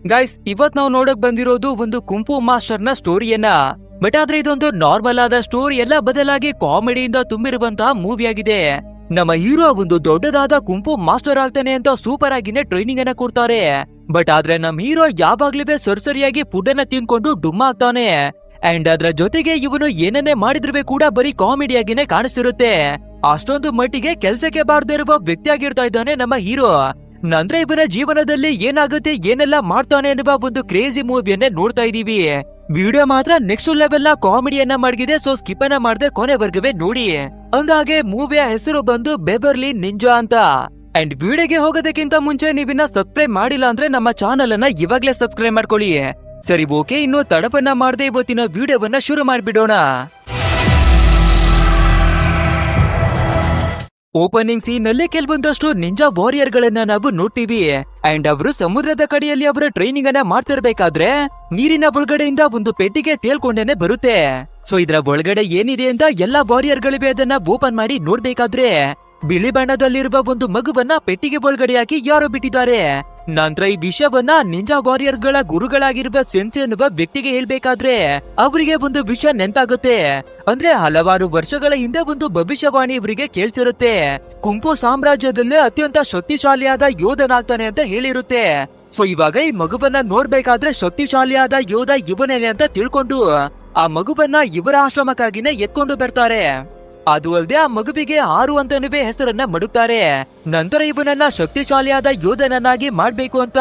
Guys, ಇವತ್ ನಾವು ನೋಡಕ್ ಬಂದಿರೋದು ಒಂದು ಕುಂಫು ಮಾಸ್ಟರ್ ನ ಸ್ಟೋರಿಯನ್ನ. ಬಟ್ ಆದ್ರೆ ಇದೊಂದು ನಾರ್ಮಲ್ ಆದ ಸ್ಟೋರಿ ಎಲ್ಲ ಬದಲಾಗಿ ಕಾಮಿಡಿಯಿಂದ ತುಂಬಿರುವಂತಹ ಮೂವಿ ಆಗಿದೆ. ನಮ್ಮ ಹೀರೋ ಒಂದು ದೊಡ್ಡದಾದ ಕುಂಫು ಮಾಸ್ಟರ್ ಆಗ್ತಾನೆ ಅಂತ ಸೂಪರ್ ಆಗಿನೇ ಟ್ರೈನಿಂಗ್ ಅನ್ನ ಕೊಡ್ತಾರೆ. ಬಟ್ ಆದ್ರೆ ನಮ್ ಹೀರೋ ಯಾವಾಗ್ಲೂ ಸರಿಸರಿಯಾಗಿ ಫುಡ್ ಅನ್ನ ತಿನ್ಕೊಂಡು ಡುಮ್ಮ ಆಗ್ತಾನೆ. ಅಂಡ್ ಅದ್ರ ಜೊತೆಗೆ ಇವನು ಏನನ್ನೇ ಮಾಡಿದ್ರು ಕೂಡ ಬರೀ ಕಾಮಿಡಿಯಾಗಿನೇ ಕಾಣಿಸ್ತಿರುತ್ತೆ. ಅಷ್ಟೊಂದು ಮಟ್ಟಿಗೆ ಕೆಲ್ಸಕ್ಕೆ ಬಾರ್ದೇ ಇರುವ ವ್ಯಕ್ತಿ ಆಗಿರ್ತಾ ಇದ್ದಾನೆ ನಮ್ಮ ಹೀರೋ. ನಂತರ ಇವನ ಜೀವನದಲ್ಲಿ ಏನಾಗುತ್ತೆ ಏನೆಲ್ಲ ಮಾಡ್ತಾನೆ ಅನ್ನುವ ಒಂದು ಕ್ರೇಜಿ ಮೂವಿಯನ್ನೇ ನೋಡ್ತಾ ಇದೀವಿ. ವಿಡಿಯೋ ಮಾತ್ರ ನೆಕ್ಸ್ಟ್ ಲೆವೆಲ್ ನ ಕಾಮಿಡಿಯನ್ನ ಮಾಡಿದೆ. ಸೊ ಸ್ಕಿಪ್ ಅನ್ನ ಮಾಡದೆ ಕೊನೆವರೆಗೂ ನೋಡಿ. ಅಂದಾಗೆ ಮೂವಿಯ ಹೆಸರು ಬಂದು ಬೆವರ್ಲಿ ನಿಂಜಾ ಅಂತ. ಅಂಡ್ ವಿಡಿಯೋಗೆ ಹೋಗೋದಕ್ಕಿಂತ ಮುಂಚೆ ನೀವಿನ್ನ ಸಬ್ಸ್ಕ್ರೈಬ್ ಮಾಡಿಲ್ಲ ಅಂದ್ರೆ ನಮ್ಮ ಚಾನಲ್ ಅನ್ನ ಇವಾಗ್ಲೇ ಸಬ್ಸ್ಕ್ರೈಬ್ ಮಾಡ್ಕೊಳ್ಳಿ. ಸರಿ, ಓಕೆ, ಇನ್ನು ತಡವನ್ನ ಮಾಡದೆ ಇವತ್ತಿನ ವಿಡಿಯೋವನ್ನ ಶುರು ಮಾಡ್ಬಿಡೋಣ. ಓಪನಿಂಗ್ ಸೀನ್ ನಲ್ಲಿ ಕೆಲವೊಂದಷ್ಟು ನಿಂಜಾ ವಾರಿಯರ್ ಗಳನ್ನ ನಾವು ನೋಡ್ತೀವಿ. ಅಂಡ್ ಅವರು ಸಮುದ್ರದ ಕಡೆಯಲ್ಲಿ ಅವರ ಟ್ರೈನಿಂಗ್ ಅನ್ನ ಮಾಡ್ತಿರ್ಬೇಕಾದ್ರೆ ನೀರಿನ ಒಳಗಡೆಯಿಂದ ಒಂದು ಪೆಟ್ಟಿಗೆ ತೇಲ್ಕೊಂಡೇನೆ ಬರುತ್ತೆ. ಸೊ ಇದರ ಒಳಗಡೆ ಏನಿದೆ ಅಂತ ಎಲ್ಲಾ ವಾರಿಯರ್ ಗಳಿವೆ. ಅದನ್ನ ಓಪನ್ ಮಾಡಿ ನೋಡ್ಬೇಕಾದ್ರೆ ಬಿಳಿ ಬಣ್ಣದಲ್ಲಿರುವ ಒಂದು ಮಗುವನ್ನ ಪೆಟ್ಟಿಗೆ ಒಳಗಡೆ ಹಾಕಿ ಯಾರೋ ಬಿಟ್ಟಿದ್ದಾರೆ. ನಂತರ ಈ ವಿಷಯವನ್ನ ನಿಂಜಾ ವಾರಿಯರ್ಸ್ ಗಳ ಗುರುಗಳಾಗಿರುವ ಸೆನ್ಸೆ ಎನ್ನುವ ವ್ಯಕ್ತಿಗೆ ಹೇಳ್ಬೇಕಾದ್ರೆ ಅವರಿಗೆ ಒಂದು ವಿಷಯ ನೆನಪಾಗುತ್ತೆ. ಅಂದ್ರೆ ಹಲವಾರು ವರ್ಷಗಳ ಹಿಂದೆ ಒಂದು ಭವಿಷ್ಯವಾಣಿ ಇವರಿಗೆ ಕೇಳ್ತಿರುತ್ತೆ. ಕುಂಫು ಸಾಮ್ರಾಜ್ಯದಲ್ಲೇ ಅತ್ಯಂತ ಶಕ್ತಿಶಾಲಿಯಾದ ಯೋಧನಾಗ್ತಾನೆ ಅಂತ ಹೇಳಿರುತ್ತೆ. ಸೊ ಇವಾಗ ಈ ಮಗುವನ್ನ ನೋಡ್ಬೇಕಾದ್ರೆ ಶಕ್ತಿಶಾಲಿಯಾದ ಯೋಧ ಇವನೇನೆ ಅಂತ ತಿಳ್ಕೊಂಡು ಆ ಮಗುವನ್ನ ಇವರ ಆಶ್ರಮಕ್ಕಾಗಿನೇ ಎತ್ಕೊಂಡು ಬರ್ತಾರೆ. ಅದು ಅಲ್ಲದೆ ಆ ಮಗುವಿಗೆ ಆರು ಅಂತನೂ ಹೆಸರನ್ನ ಮಡುತ್ತಾರೆ. ನಂತರ ಇವನನ್ನ ಶಕ್ತಿಶಾಲಿಯಾದ ಯೋಧನನ್ನಾಗಿ ಮಾಡ್ಬೇಕು ಅಂತ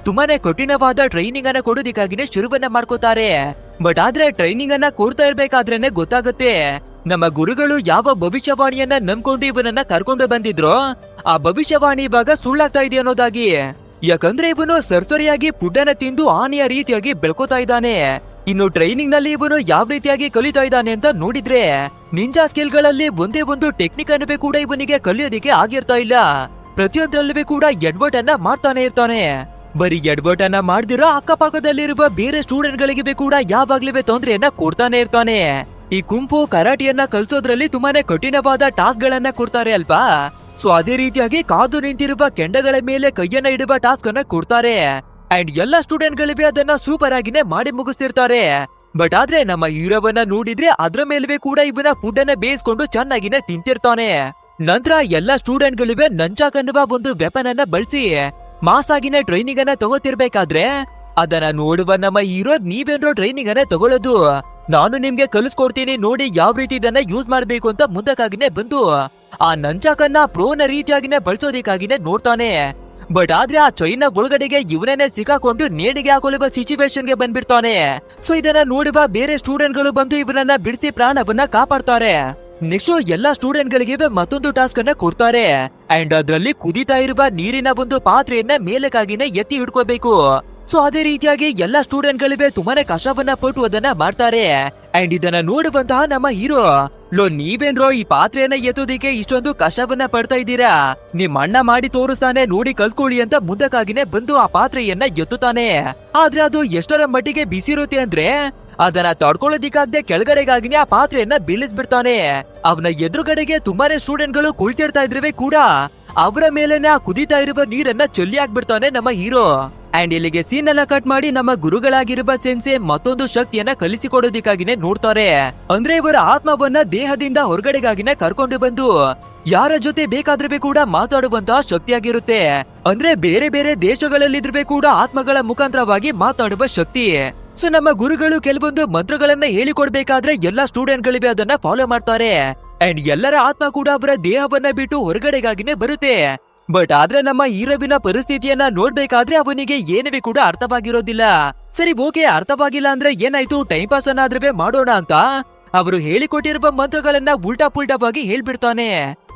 ತುಂಬಾನೇ ಕಠಿಣವಾದ ಟ್ರೈನಿಂಗ್ ಅನ್ನ ಕೊಡೋದಿಕ್ಕಾಗಿನೇ ಶುರುವನ್ನ ಮಾಡ್ಕೋತಾರೆ. ಬಟ್ ಆದ್ರೆ ಟ್ರೈನಿಂಗ್ ಅನ್ನ ಕೊಡ್ತಾ ಇರ್ಬೇಕಾದ್ರೇನೆ ಗೊತ್ತಾಗುತ್ತೆ ನಮ್ಮ ಗುರುಗಳು ಯಾವ ಭವಿಷ್ಯವಾಣಿಯನ್ನ ನಂಬ್ಕೊಂಡು ಇವನನ್ನ ಕರ್ಕೊಂಡು ಬಂದಿದ್ರು ಆ ಭವಿಷ್ಯವಾಣಿ ಇವಾಗ ಸುಳ್ಳಾಗ್ತಾ ಇದೆ ಅನ್ನೋದಾಗಿ. ಯಾಕಂದ್ರೆ ಇವನು ಸರಿಸರಿಯಾಗಿ ಫುಡ್ ಅನ್ನ ತಿಂದು ಆನೆಯ ರೀತಿಯಾಗಿ ಬೆಳ್ಕೋತಾ ಇದ್ದಾನೆ. ಇನ್ನು ಟ್ರೈನಿಂಗ್ ನಲ್ಲಿ ಇವನು ಯಾವ ರೀತಿಯಾಗಿ ಕಲಿತಾ ಇದ್ದಾನೆ ಅಂತ ನೋಡಿದ್ರೆ ನಿಂಜಾ ಸ್ಕಿಲ್ ಗಳಲ್ಲಿ ಒಂದೇ ಒಂದು ಟೆಕ್ನಿಕ್ ಅನ್ನು ಕೂಡ ಇವನಿಗೆ ಕಲಿಯೋದಿಕ್ಕೆ ಆಗಿರ್ತಾ ಇಲ್ಲ. ಪ್ರತಿಯೊಂದರಲ್ಲೂ ಕೂಡ ಎಡ್ವರ್ಟ್ ಅನ್ನ ಮಾಡ್ತಾನೆ ಇರ್ತಾನೆ. ಬರೀ ಎಡ್ವರ್ಟ್ ಅನ್ನ ಮಾಡ್ದಿರೋ ಅಕ್ಕಪಕ್ಕದಲ್ಲಿರುವ ಬೇರೆ ಸ್ಟೂಡೆಂಟ್ ಗಳಿಗೆ ಕೂಡ ಯಾವಾಗ್ಲೂ ತೊಂದರೆಯನ್ನ ಕೊಡ್ತಾನೆ ಇರ್ತಾನೆ. ಈ ಕುಂಫು ಕರಾಟಿಯನ್ನ ಕಲಿಸೋದ್ರಲ್ಲಿ ತುಂಬಾನೇ ಕಠಿಣವಾದ ಟಾಸ್ಕ್ ಗಳನ್ನ ಕೊಡ್ತಾರೆ ಅಲ್ವಾ. ಸೊ ಅದೇ ರೀತಿಯಾಗಿ ಕಾದು ನಿಂತಿರುವ ಕೆಂಡಗಳ ಮೇಲೆ ಕೈಯನ್ನ ಇಡುವ ಟಾಸ್ಕ್ ಅನ್ನ ಕೊಡ್ತಾರೆ. ಅಂಡ್ ಎಲ್ಲಾ ಸ್ಟೂಡೆಂಟ್ ಗಳಿವೆ ಅದನ್ನ ಸೂಪರ್ ಆಗಿನೇ ಮಾಡಿ ಮುಗಿಸ್ತಿರ್ತಾರೆ. ಬಟ್ ಆದ್ರೆ ನಮ್ಮ ಹೀರೋವನ್ನ ನೋಡಿದ್ರೆ ಅದ್ರ ಮೇಲೇ ಕೂಡ ಇವನ ಫುಡ್ ಅನ್ನ ಬೇಯಿಸ್ಕೊಂಡು ಚೆನ್ನಾಗಿನೇ ತಿಂತಿರ್ತಾನೆ. ನಂತರ ಎಲ್ಲಾ ಸ್ಟೂಡೆಂಟ್ ಗಳಿವೆ ನಂಚಾಕ್ ಅನ್ನುವ ಒಂದು ವೆಪನ್ ಅನ್ನ ಬಳಸಿ ಮಾಸ್ ಆಗಿನೇ ಟ್ರೈನಿಂಗ್ ಅನ್ನ ತಗೋತಿರ್ಬೇಕಾದ್ರೆ ಅದನ್ನ ನೋಡುವ ನಮ್ಮ ಹೀರೋ, ನೀವೇನೋ ಟ್ರೈನಿಂಗ್ ಅನ್ನ ತಗೊಳ್ಳೋದು, ನಾನು ನಿಮ್ಗೆ ಕಲಿಸ್ಕೊಡ್ತೀನಿ ನೋಡಿ ಯಾವ ರೀತಿ ಇದನ್ನ ಯೂಸ್ ಮಾಡ್ಬೇಕು ಅಂತ ಮುಂದಕ್ಕಾಗಿನೇ ಬಂದು ಆ ನಂಚಾಕನ್ನ ಪ್ರೋನ ರೀತಿಯಾಗಿನೇ ಬಳಸೋದಿಕ್ಕಾಗಿನೇ ನೋಡ್ತಾನೆ. ಬಟ್ ಆದ್ರೆ ಆ ಚೈನಾ ಒಳಗಡೆಗೆ ಇವನೇ ಸಿಕ್ಕಾಕೊಂಡು ನೇಣಿಗೆ ಹಾಕೊಳ್ಳುವ ಸಿಚುವೇಶನ್ ಗೆ ಬಂದ್ಬಿಡ್ತಾನೆ. ಸೊ ಇದನ್ನ ನೋಡುವ ಬೇರೆ ಸ್ಟೂಡೆಂಟ್ ಗಳು ಬಂದು ಇವನನ್ನ ಬಿಡಿಸಿ ಪ್ರಾಣವನ್ನ ಕಾಪಾಡ್ತಾರೆ. ನೆಕ್ಸ್ಟ್ ಎಲ್ಲಾ ಸ್ಟೂಡೆಂಟ್ ಗಳಿಗೆ ಮತ್ತೊಂದು ಟಾಸ್ಕ್ ಅನ್ನ ಕೊಡ್ತಾರೆ. ಅಂಡ್ ಅದ್ರಲ್ಲಿ ಕುದಿತಾ ಇರುವ ನೀರಿನ ಒಂದು ಪಾತ್ರೆಯನ್ನ ಮೇಲಕ್ಕಾಗಿನೇ ಎತ್ತಿ ಹಿಡ್ಕೋಬೇಕು. ಸೊ ಅದೇ ರೀತಿಯಾಗಿ ಎಲ್ಲಾ ಸ್ಟೂಡೆಂಟ್ ಗಳಿವೆ ತುಂಬಾನೇ ಕಷ್ಟವನ್ನ ಪಟ್ಟು ಅದನ್ನ ಮಾಡ್ತಾರೆ. ಅಂಡ್ ಇದನ್ನ ನೋಡುವಂತಹ ನಮ್ಮ ಹೀರೋ, ನೀವೇನ್ರೋ ಈ ಪಾತ್ರೆಯನ್ನ ಎತ್ತೋದಿಕ್ಕೆ ಇಷ್ಟೊಂದು ಕಷ್ಟವನ್ನ ಪಡ್ತಾ ಇದ್ದೀರಾ, ನಿಮ್ ಅಣ್ಣ ಮಾಡಿ ತೋರಿಸ್ತಾನೆ ನೋಡಿ ಕಲ್ತ್ಕೊಳ್ಳಿ ಅಂತ ಮುಂದಕ್ಕಾಗಿನೇ ಬಂದು ಆ ಪಾತ್ರೆಯನ್ನ ಎತ್ತುತ್ತಾನೆ. ಆದ್ರೆ ಅದು ಎಷ್ಟರ ಮಟ್ಟಿಗೆ ಬಿಸಿರುತ್ತೆ ಅಂದ್ರೆ ಅದನ್ನ ತಡ್ಕೊಳ್ಳೋದಿಕ್ಕಾಗದೆ ಕೆಳಗಡೆಗಾಗಿನೇ ಆ ಪಾತ್ರೆಯನ್ನ ಬೀಳಿಸ್ಬಿಡ್ತಾನೆ. ಅವನ ಎದುರುಗಡೆಗೆ ತುಂಬಾನೇ ಸ್ಟೂಡೆಂಟ್ ಗಳು ಕುಳಿತಿರ್ತಾ ಇದ್ರೆ ಕೂಡ ಅವರ ಮೇಲೆನೆ ಆ ಕುದಿತಾ ಇರುವ ನೀರನ್ನ ಚೆಲ್ಲಿ ಹಾಕ್ಬಿಡ್ತಾನೆ ನಮ್ಮ ಹೀರೋ. ಅಂಡ್ ಇಲ್ಲಿಗೆ ಸೀನ್ ಎಲ್ಲ ಕಟ್ ಮಾಡಿ ನಮ್ಮ ಗುರುಗಳಾಗಿರುವ ಸೆನ್ಸೆ ಮತ್ತೊಂದು ಶಕ್ತಿಯನ್ನ ಕಲಿಸಿಕೊಡೋದಿಕ್ಕಾಗಿನೇ ನೋಡ್ತಾರೆ. ಅಂದ್ರೆ ಇವರ ಆತ್ಮವನ್ನ ದೇಹದಿಂದ ಹೊರಗಡೆಗಾಗಿನೇ ಕರ್ಕೊಂಡು ಬಂದು ಯಾರ ಜೊತೆ ಬೇಕಾದ್ರೂ ಕೂಡ ಮಾತಾಡುವಂತಹ ಶಕ್ತಿಯಾಗಿರುತ್ತೆ. ಅಂದ್ರೆ ಬೇರೆ ಬೇರೆ ದೇಶಗಳಲ್ಲಿದ್ರೂ ಕೂಡ ಆತ್ಮಗಳ ಮುಖಾಂತರವಾಗಿ ಮಾತಾಡುವ ಶಕ್ತಿ. ಸೊ ನಮ್ಮ ಗುರುಗಳು ಕೆಲವೊಂದು ಮಂತ್ರಗಳನ್ನ ಹೇಳಿಕೊಡ್ಬೇಕಾದ್ರೆ ಎಲ್ಲಾ ಸ್ಟೂಡೆಂಟ್ ಗಳಿವೆ ಅದನ್ನ ಫಾಲೋ ಮಾಡ್ತಾರೆ. ಅಂಡ್ ಎಲ್ಲರ ಆತ್ಮ ಕೂಡ ಅವರ ದೇಹವನ್ನ ಬಿಟ್ಟು ಹೊರಗಡೆಗಾಗಿನೇ ಬರುತ್ತೆ. ಬಟ್ ಆದ್ರೆ ನಮ್ಮ ಹೀರೋವಿನ ಪರಿಸ್ಥಿತಿಯನ್ನ ನೋಡ್ಬೇಕಾದ್ರೆ ಅವನಿಗೆ ಏನವೇ ಕೂಡ ಅರ್ಥವಾಗಿರೋದಿಲ್ಲ. ಸರಿ, ಓಕೆ, ಅರ್ಥವಾಗಿಲ್ಲ ಅಂದ್ರೆ ಏನಾಯ್ತು, ಟೈಮ್ ಪಾಸ್ ಅನ್ನಾದ್ರೂ ಮಾಡೋಣ ಅಂತ ಅವರು ಹೇಳಿಕೊಟ್ಟಿರುವ ಮಂತ್ರಗಳನ್ನ ಉಲ್ಟಾ ಪುಲ್ಟಾವಾಗಿ ಹೇಳ್ಬಿಡ್ತಾನೆ.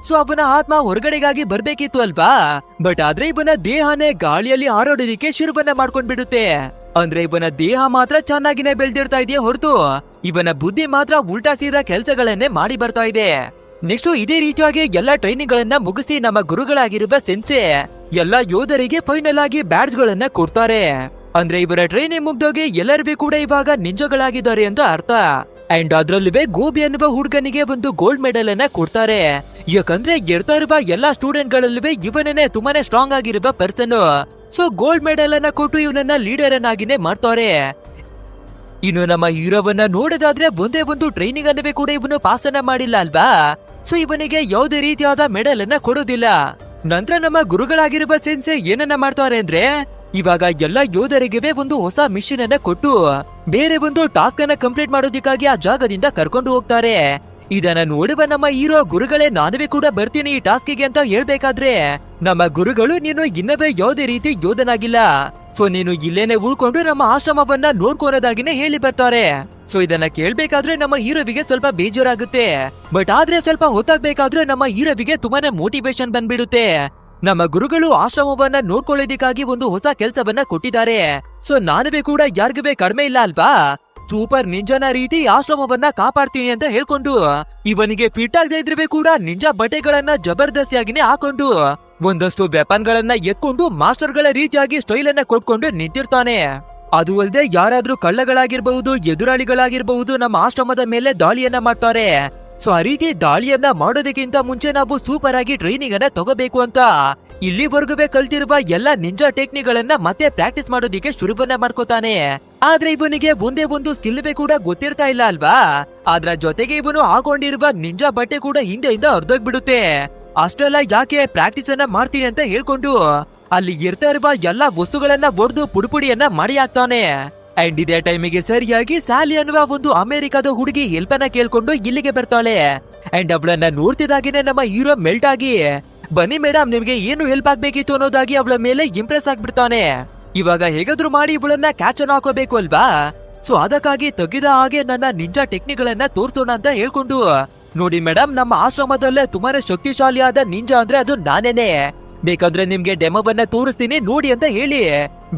ಸೊ ಅವನ ಆತ್ಮ ಹೊರಗಡೆಗಾಗಿ ಬರ್ಬೇಕಿತ್ತು ಅಲ್ವಾ. ಬಟ್ ಆದ್ರೆ ಇವನ ದೇಹನೇ ಗಾಳಿಯಲ್ಲಿ ಹಾರಾಡೋದಿಕ್ಕೆ ಶುರುವನ್ನ ಮಾಡ್ಕೊಂಡ್ಬಿಡುತ್ತೆ. ಅಂದ್ರೆ ಇವನ ದೇಹ ಮಾತ್ರ ಚೆನ್ನಾಗಿನೇ ಬೆಳ್ದಿರ್ತಾ ಇದೆಯೇ ಹೊರತು ಇವನ ಬುದ್ಧಿ ಮಾತ್ರ ಉಲ್ಟಾ ಸೀದಾ ಕೆಲ್ಸಗಳನ್ನೇ ಮಾಡಿ ಬರ್ತಾ ಇದೆ. ನೆಕ್ಸ್ಟ್ ಇದೇ ರೀತಿಯಾಗಿ ಎಲ್ಲಾ ಟ್ರೈನಿಂಗ್ ಗಳನ್ನ ಮುಗಿಸಿ ನಮ್ಮ ಗುರುಗಳಾಗಿರುವ ಸೆನ್ಸೆ ಎಲ್ಲಾ ಯೋಧರಿಗೆ ಫೈನಲ್ ಆಗಿ ಬ್ಯಾಡ್ಜ್ ಗಳನ್ನ ಕೊಡ್ತಾರೆ. ಅಂದ್ರೆ ಇವರ ಟ್ರೈನಿಂಗ್ ಮುಗ್ದೋಗಿ ಎಲ್ಲರಿಗೂ ಕೂಡ ಇವಾಗ ನಿಂಜಗಳಾಗಿದ್ದಾರೆ ಅಂತ ಅರ್ಥ. ಅಂಡ್ ಅದ್ರಲ್ಲೂ ಗೋಬಿ ಅನ್ನುವ ಹುಡುಗನಿಗೆ ಒಂದು ಗೋಲ್ಡ್ ಮೆಡಲ್ ಅನ್ನ ಕೊಡ್ತಾರೆ. ಯಾಕಂದ್ರೆ ಗೆರ್ತಾ ಇರುವ ಎಲ್ಲಾ ಸ್ಟೂಡೆಂಟ್ ಗಳಲ್ಲೂ ಇವನೇ ತುಂಬಾನೇ ಸ್ಟ್ರಾಂಗ್ ಆಗಿರುವ ಪರ್ಸನ್. ಸೊ ಗೋಲ್ಡ್ ಮೆಡಲ್ ಅನ್ನ ಕೊಟ್ಟು ಇವನನ್ನ ಲೀಡರ್ ಅನ್ನಾಗಿನೇ ಮಾಡ್ತಾರೆ. ಇನ್ನು ನಮ್ಮ ಹೀರೋವನ್ನ ನೋಡೋದಾದ್ರೆ ಒಂದೇ ಒಂದು ಟ್ರೈನಿಂಗ್ ಅನ್ನವೇ ಕೂಡ ಇವನು ಪಾಸ್ ಅನ್ನ ಮಾಡಿಲ್ಲ ಅಲ್ವಾ. ಸೊ ಇವನಿಗೆ ಯಾವುದೇ ರೀತಿಯಾದ ಮೆಡಲ್ ಅನ್ನ ಕೊಡೋದಿಲ್ಲ. ನಂತರ ನಮ್ಮ ಗುರುಗಳಾಗಿರುವ ಸೆನ್ಸೆ ಏನನ್ನ ಮಾಡ್ತಾರೆ ಅಂದ್ರೆ ಇವಾಗ ಎಲ್ಲ ಯೋಧರಿಗೆ ಒಂದು ಹೊಸ ಮಿಷನ್ ಅನ್ನ ಕೊಟ್ಟು ಬೇರೆ ಒಂದು ಟಾಸ್ಕ್ ಅನ್ನ ಕಂಪ್ಲೀಟ್ ಮಾಡೋದಕ್ಕಾಗಿ ಆ ಜಾಗದಿಂದ ಕರ್ಕೊಂಡು ಹೋಗ್ತಾರೆ. ಇದನ್ನ ನೋಡುವ ನಮ್ಮ ಹೀರೋ ಗುರುಗಳೇ ನಾನುವೇ ಕೂಡ ಬರ್ತೀನಿ ಈ ಟಾಸ್ಕಿಗೆ ಅಂತ ಹೇಳ್ಬೇಕಾದ್ರೆ ನಮ್ಮ ಗುರುಗಳು ನೀನು ಇನ್ನವೇ ಯಾವುದೇ ರೀತಿ ಯೋಧನಾಗಿಲ್ಲ, ಸೊ ನೀನು ಇಲ್ಲೇನೆ ಉಳ್ಕೊಂಡು ನಮ್ಮ ಆಶ್ರಮವನ್ನ ನೋಡ್ಕೊಳೋದಾಗಿನೇ ಹೇಳಿ ಬರ್ತಾರೆ. ಸೊ ಇದನ್ನ ಕೇಳ್ಬೇಕಾದ್ರೆ ನಮ್ಮ ಹೀರೋವಿಗೆ ಸ್ವಲ್ಪ ಬೇಜಾರಾಗುತ್ತೆ. ಬಟ್ ಆದ್ರೆ ಸ್ವಲ್ಪ ಹೊತ್ತಾಗ್ಬೇಕಾದ್ರೆ ನಮ್ಮ ಹೀರೋವಿಗೆ ತುಂಬಾನೇ ಮೋಟಿವೇಶನ್ ಬಂದ್ಬಿಡುತ್ತೆ. ನಮ್ಮ ಗುರುಗಳು ಆಶ್ರಮವನ್ನ ನೋಡ್ಕೊಳ್ಳೋದಿಕ್ಕಾಗಿ ಒಂದು ಹೊಸ ಕೆಲ್ಸವನ್ನ ಕೊಟ್ಟಿದ್ದಾರೆ. ಸೊ ನಾನುವೇ ಕೂಡ ಯಾರಿಗೂ ಕಡಿಮೆ ಇಲ್ಲ ಅಲ್ವಾ, ಸೂಪರ್ ನಿಂಜಾನ ರೀತಿ ಆಶ್ರಮವನ್ನ ಕಾಪಾಡ್ತೀನಿ ಅಂತ ಹೇಳ್ಕೊಂಡು ಇವನಿಗೆ ಫಿಟ್ ಆಗದೆ ಇದ್ರೆ ಕೂಡ ನಿಂಜಾ ಬಟ್ಟೆಗಳನ್ನ ಜಬರ್ದಸ್ತಿಯಾಗಿನೇ ಹಾಕೊಂಡು ಒಂದಷ್ಟು ವೆಪನ್ ಗಳನ್ನ ಎತ್ಕೊಂಡು ಮಾಸ್ಟರ್ ಗಳ ರೀತಿಯಾಗಿ ಸ್ಟೈಲ್ ಅನ್ನ ಕೊಟ್ಕೊಂಡು ನಿಂತಿರ್ತಾನೆ. ಅದು ಅಲ್ಲದೆ ಯಾರಾದ್ರೂ ಕಳ್ಳಗಳಾಗಿರ್ಬಹುದು, ಎದುರಾಳಿಗಳಾಗಿರ್ಬಹುದು ನಮ್ಮ ಆಶ್ರಮದ ಮೇಲೆ ದಾಳಿಯನ್ನ ಮಾಡ್ತಾರೆ. ಸೊ ಆ ರೀತಿ ದಾಳಿಯನ್ನ ಮಾಡೋದಕ್ಕಿಂತ ಮುಂಚೆ ನಾವು ಸೂಪರ್ ಆಗಿ ಟ್ರೈನಿಂಗ್ ಅನ್ನ ತಗೋಬೇಕು ಅಂತ ಇಲ್ಲಿವರೆಗೂ ಕಲ್ತಿರುವ ಎಲ್ಲಾ ನಿಂಜಾ ಟೆಕ್ನಿಕ್ ಗಳನ್ನ ಮತ್ತೆ ಪ್ರಾಕ್ಟೀಸ್ ಮಾಡೋದಿಕ್ಕೆ ಶುರುವನ್ನ ಮಾಡ್ಕೋತಾನೆ. ಆದ್ರೆ ಇವನಿಗೆ ಒಂದೇ ಒಂದು ಸ್ಕಿಲ್ ಕೂಡ ಗೊತ್ತಿರ್ತಾ ಇಲ್ಲ ಅಲ್ವಾ. ಅದ್ರ ಜೊತೆಗೆ ಇವನು ಹಾಕೊಂಡಿರುವ ನಿಂಜಾ ಬಟ್ಟೆ ಕೂಡ ಹಿಂದೆಯಿಂದ ಅರ್ಧೋಗ್ಬಿಡುತ್ತೆ. ಅಷ್ಟೆಲ್ಲ ಯಾಕೆ ಪ್ರಾಕ್ಟೀಸ್ ಅನ್ನ ಮಾಡ್ತೀನಿ ಅಂತ ಹೇಳ್ಕೊಂಡು ಅಲ್ಲಿ ಇರ್ತಾ ಇರುವ ಎಲ್ಲಾ ವಸ್ತುಗಳನ್ನ ಒಡೆದು ಪುಡಿಪುಡಿಯನ್ನ ಮಾಡಿ ಹಾಕ್ತಾನೆ. ಅಂಡ್ ಇದೇ ಟೈಮಿಗೆ ಸರಿಯಾಗಿ ಸ್ಯಾಲಿ ಅನ್ನುವ ಒಂದು ಅಮೆರಿಕದ ಹುಡುಗಿ ಹೆಲ್ಪ್ ಅನ್ನ ಕೇಳ್ಕೊಂಡು ಇಲ್ಲಿಗೆ ಬರ್ತಾಳೆ. ಅಂಡ್ ಅವಳನ್ನ ನೋಡ್ತಿದ್ದಾಗೇನೆ ನಮ್ಮ ಹೀರೋ ಮೆಲ್ಟ್ ಆಗಿ ಬನ್ನಿ ಮೇಡಮ್ ನಿಮ್ಗೆ ಏನು ಹೆಲ್ಪ್ ಆಗ್ಬೇಕಿತ್ತು ಅನ್ನೋದಾಗಿ ಅವಳ ಮೇಲೆ ಇಂಪ್ರೆಸ್ ಆಗ್ಬಿಡ್ತಾನೆ. ಇವಾಗ ಹೇಗಾದ್ರೂ ಮಾಡಿ ಇವಳನ್ನ ಕ್ಯಾಚ್ ಅನ್ನ ಹಾಕೋಬೇಕು ಅಲ್ವಾ. ಸೊ ಅದಕ್ಕಾಗಿ ತೆಗೆದ ಹಾಗೆ ನನ್ನ ನಿಂಜಾ ಟೆಕ್ನಿಕ್ ಗಳನ್ನ ತೋರ್ಸೋಣ ಅಂತ ಹೇಳ್ಕೊಂಡು ನೋಡಿ ಮೇಡಮ್ ನಮ್ಮ ಆಶ್ರಮದಲ್ಲೇ ತುಂಬಾನೇ ಶಕ್ತಿಶಾಲಿಯಾದ ನಿಂಜಾ ಅಂದ್ರೆ ಅದು ನಾನೇನೆ, ಬೇಕಾದ್ರೆ ನಿಮ್ಗೆ ಡೆಮೋವನ್ನ ತೋರಿಸ್ತೀನಿ ನೋಡಿ ಅಂತ ಹೇಳಿ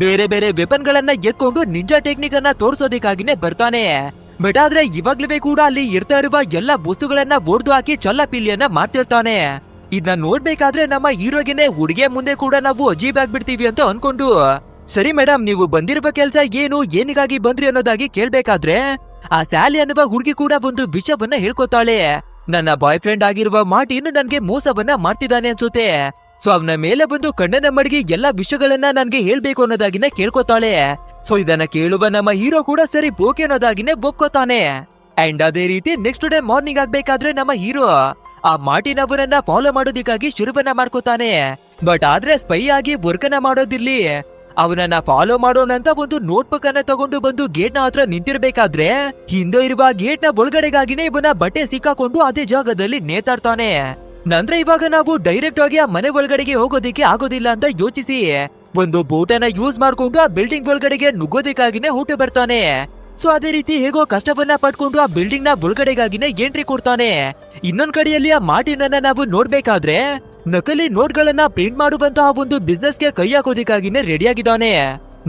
ಬೇರೆ ಬೇರೆ ವೆಪನ್ ಗಳನ್ನ ಎತ್ಕೊಂಡು ನಿಂಜಾ ಟೆಕ್ನಿಕ್ ಅನ್ನ ತೋರಿಸೋದಕ್ಕಾಗಿನೇ ಬರ್ತಾನೆ. ಬಟ್ ಆದ್ರೆ ಇವಾಗ್ಲೂ ಕೂಡ ಅಲ್ಲಿ ಇರ್ತಾ ಇರುವ ಎಲ್ಲಾ ವಸ್ತುಗಳನ್ನ ಒಡೆದು ಹಾಕಿ ಚಲ್ಲಪಿಲ್ಲಿಯನ್ನ ಮಾಡ್ತಿರ್ತಾನೆ. ಇದನ್ನ ನೋಡ್ಬೇಕಾದ್ರೆ ನಮ್ಮ ಹೀರೋಗೆನೆ ಹುಡುಗಿಯ ಮುಂದೆ ಕೂಡ ನಾವು ಅಜೀಬ್ ಆಗ್ಬಿಡ್ತೀವಿ ಅಂತ ಅನ್ಕೊಂಡು ಸರಿ ಮೇಡಮ್ ನೀವು ಬಂದಿರುವ ಕೆಲ್ಸ ಏನು, ಏನಿಗಾಗಿ ಬಂದ್ರಿ ಅನ್ನೋದಾಗಿ ಕೇಳ್ಬೇಕಾದ್ರೆ ಆ ಸ್ಯಾಲಿ ಅನ್ನುವ ಹುಡುಗಿ ಕೂಡ ಒಂದು ವಿಷಯವನ್ನ ಹೇಳ್ಕೊತಾಳೆ. ನನ್ನ ಬಾಯ್ ಫ್ರೆಂಡ್ ಆಗಿರುವ ಮಾರ್ಟಿನ್ ನನ್ಗೆ ಮೋಸವನ್ನ ಮಾಡ್ತಿದ್ದಾನೆ ಅನ್ಸುತ್ತೆ. ಸೊ ಅವನ ಮೇಲೆ ಬಂದು ಕಣ್ಣನ್ನ ಮಡಗಿ ಎಲ್ಲಾ ವಿಷಯಗಳನ್ನ ನನ್ಗೆ ಹೇಳ್ಬೇಕು ಅನ್ನೋದಾಗಿನೇ ಕೇಳ್ಕೊತಾಳೆ. ಸೊ ಇದನ್ನ ಕೇಳುವ ನಮ್ಮ ಹೀರೋ ಕೂಡ ಸರಿ ಓಕೆ ಅನ್ನೋದಾಗಿನೇ ಒಪ್ಕೋತಾನೆ. ಅಂಡ್ ಅದೇ ರೀತಿ ನೆಕ್ಸ್ಟ್ ಡೇ ಮಾರ್ನಿಂಗ್ ಆಗ್ಬೇಕಾದ್ರೆ ನಮ್ಮ ಹೀರೋ ಆ ಮಾರ್ಟಿನ್ ಅವರನ್ನ ಫಾಲೋ ಮಾಡೋದಿಕ್ಕಾಗಿ ಶುರುವನ್ನ ಮಾಡ್ಕೋತಾನೆ. ಬಟ್ ಆದ್ರೆ ಸ್ಪೈ ಆಗಿ ವರ್ಕ್ ಅನ್ನ ಮಾಡೋದಿರ್ಲಿ, ಅವನನ್ನ ಫಾಲೋ ಮಾಡೋಣಂತ ಒಂದು ನೋಟ್ಬುಕ್ ಅನ್ನ ತಗೊಂಡು ಬಂದು ಗೇಟ್ ನ ಹತ್ರ ನಿಂತಿರ್ಬೇಕಾದ್ರೆ ಹಿಂದೆ ಇರುವ ಗೇಟ್ ನ ಒಳಗಡೆಗಾಗಿನೇ ಇವನ ಬಟ್ಟೆ ಸಿಕ್ಕಾಕೊಂಡು ಅದೇ ಜಾಗದಲ್ಲಿ ನೇತಾಡ್ತಾನೆ. ನಂತರ ಇವಾಗ ನಾವು ಡೈರೆಕ್ಟ್ ಆಗಿ ಆ ಮನೆ ಒಳಗಡೆಗೆ ಹೋಗೋದಿಕ್ಕೆ ಆಗೋದಿಲ್ಲ ಅಂತ ಯೋಚಿಸಿ ಒಂದು ಬೋಟ್ ಅನ್ನ ಯೂಸ್ ಮಾಡ್ಕೊಂಡು ಆ ಬಿಲ್ಡಿಂಗ್ ಒಳಗಡೆಗೆ ನುಗ್ಗೋದಿಕ್ಕಾಗಿನೇ ಹೊರಟು ಬರ್ತಾನೆ. ಸೊ ಅದೇ ರೀತಿ ಹೇಗೋ ಕಷ್ಟವನ್ನ ಪಡ್ಕೊಂಡು ಆ ಬಿಲ್ಡಿಂಗ್ ನ ಒಳಗಡೆಗಾಗಿನೇ ಎಂಟ್ರಿ ಕೊಡ್ತಾನೆ. ಇನ್ನೊಂದ್ ಕಡೆಯಲ್ಲಿ ಆ ಮಾರ್ಟಿನ್ ಅನ್ನ ನಾವು ನೋಡ್ಬೇಕಾದ್ರೆ ನಕಲಿ ನೋಟ್ ಗಳನ್ನ ಪ್ರಿಂಟ್ ಮಾಡುವಂತಹ ಒಂದು ಬಿಸ್ನೆಸ್ ಗೆ ಕೈ ಹಾಕೋದಿಕ್ಕಾಗಿನೇ ರೆಡಿ ಆಗಿದ್ದಾನೆ.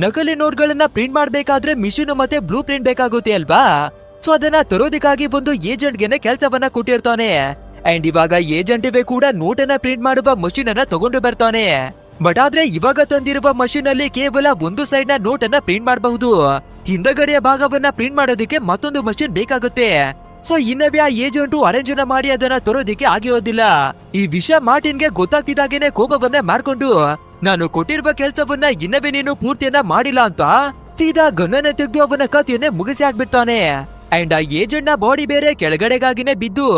ನಕಲಿ ನೋಟ್ ಗಳನ್ನ ಪ್ರಿಂಟ್ ಮಾಡ್ಬೇಕಾದ್ರೆ ಮಿಷಿನ್ ಮತ್ತೆ ಬ್ಲೂ ಪ್ರಿಂಟ್ ಬೇಕಾಗುತ್ತೆ ಅಲ್ವಾ. ಸೊ ಅದನ್ನ ತರೋದಿಕ್ಕಾಗಿ ಒಂದು ಏಜೆಂಟ್ ಗೆನೆ ಕೆಲಸವನ್ನ ಕೊಟ್ಟಿರ್ತಾನೆ. ಅಂಡ್ ಇವಾಗ ಏಜೆಂಟ್ ಕೂಡ ನೋಟ್ ಅನ್ನ ಪ್ರಿಂಟ್ ಮಾಡುವ ಮಷಿನ್ ಅನ್ನ ತಗೊಂಡು ಬರ್ತಾನೆ. ಬಟ್ ಆದ್ರೆ ಇವಾಗ ತಂದಿರುವ ಮಷಿನ್ ಅಲ್ಲಿ ಕೇವಲ ಒಂದು ಸೈಡ್ ನ ನೋಟ್ ಅನ್ನ ಪ್ರಿಂಟ್ ಮಾಡಬಹುದು, ಹಿಂದಗಡೆಯ ಭಾಗವನ್ನ ಪ್ರಿಂಟ್ ಮಾಡೋದಿಕ್ಕೆ ಮತ್ತೊಂದು ಮಷಿನ್ ಬೇಕಾಗುತ್ತೆ. ಸೊ ಇನ್ನವೇ ಆ ಏಜೆಂಟು ಅರೇಂಜ್ ಮಾಡಿ ಅದನ್ನ ತರೋದಿಕ್ಕೆ ಆಗಿರೋದಿಲ್ಲ. ಈ ವಿಷಯ ಮಾರ್ಟಿನ್ಗೆ ಗೊತ್ತಾಗ್ತಿದ್ದಾಗೇನೆ ಕೋಪವನ್ನ ಮಾಡ್ಕೊಂಡು ನಾನು ಕೊಟ್ಟಿರುವ ಕೆಲ್ಸವನ್ನ ಇನ್ನವೇ ನೀನು ಪೂರ್ತಿಯನ್ನ ಮಾಡಿಲ್ಲ ಅಂತ ಸೀದಾ ಗನ್ನನ್ನ ತೆಗೆದು ಅವನ ಕಥೆಯನ್ನೇ ಮುಗಿಸಿ ಹಾಕ್ಬಿಡ್ತಾನೆ. ಅಂಡ್ ಆ ಏಜೆಂಟ್ ನ ಬಾಡಿ ಬೇರೆ ಕೆಳಗಡೆಗಾಗಿನೇ ಬಿದ್ದು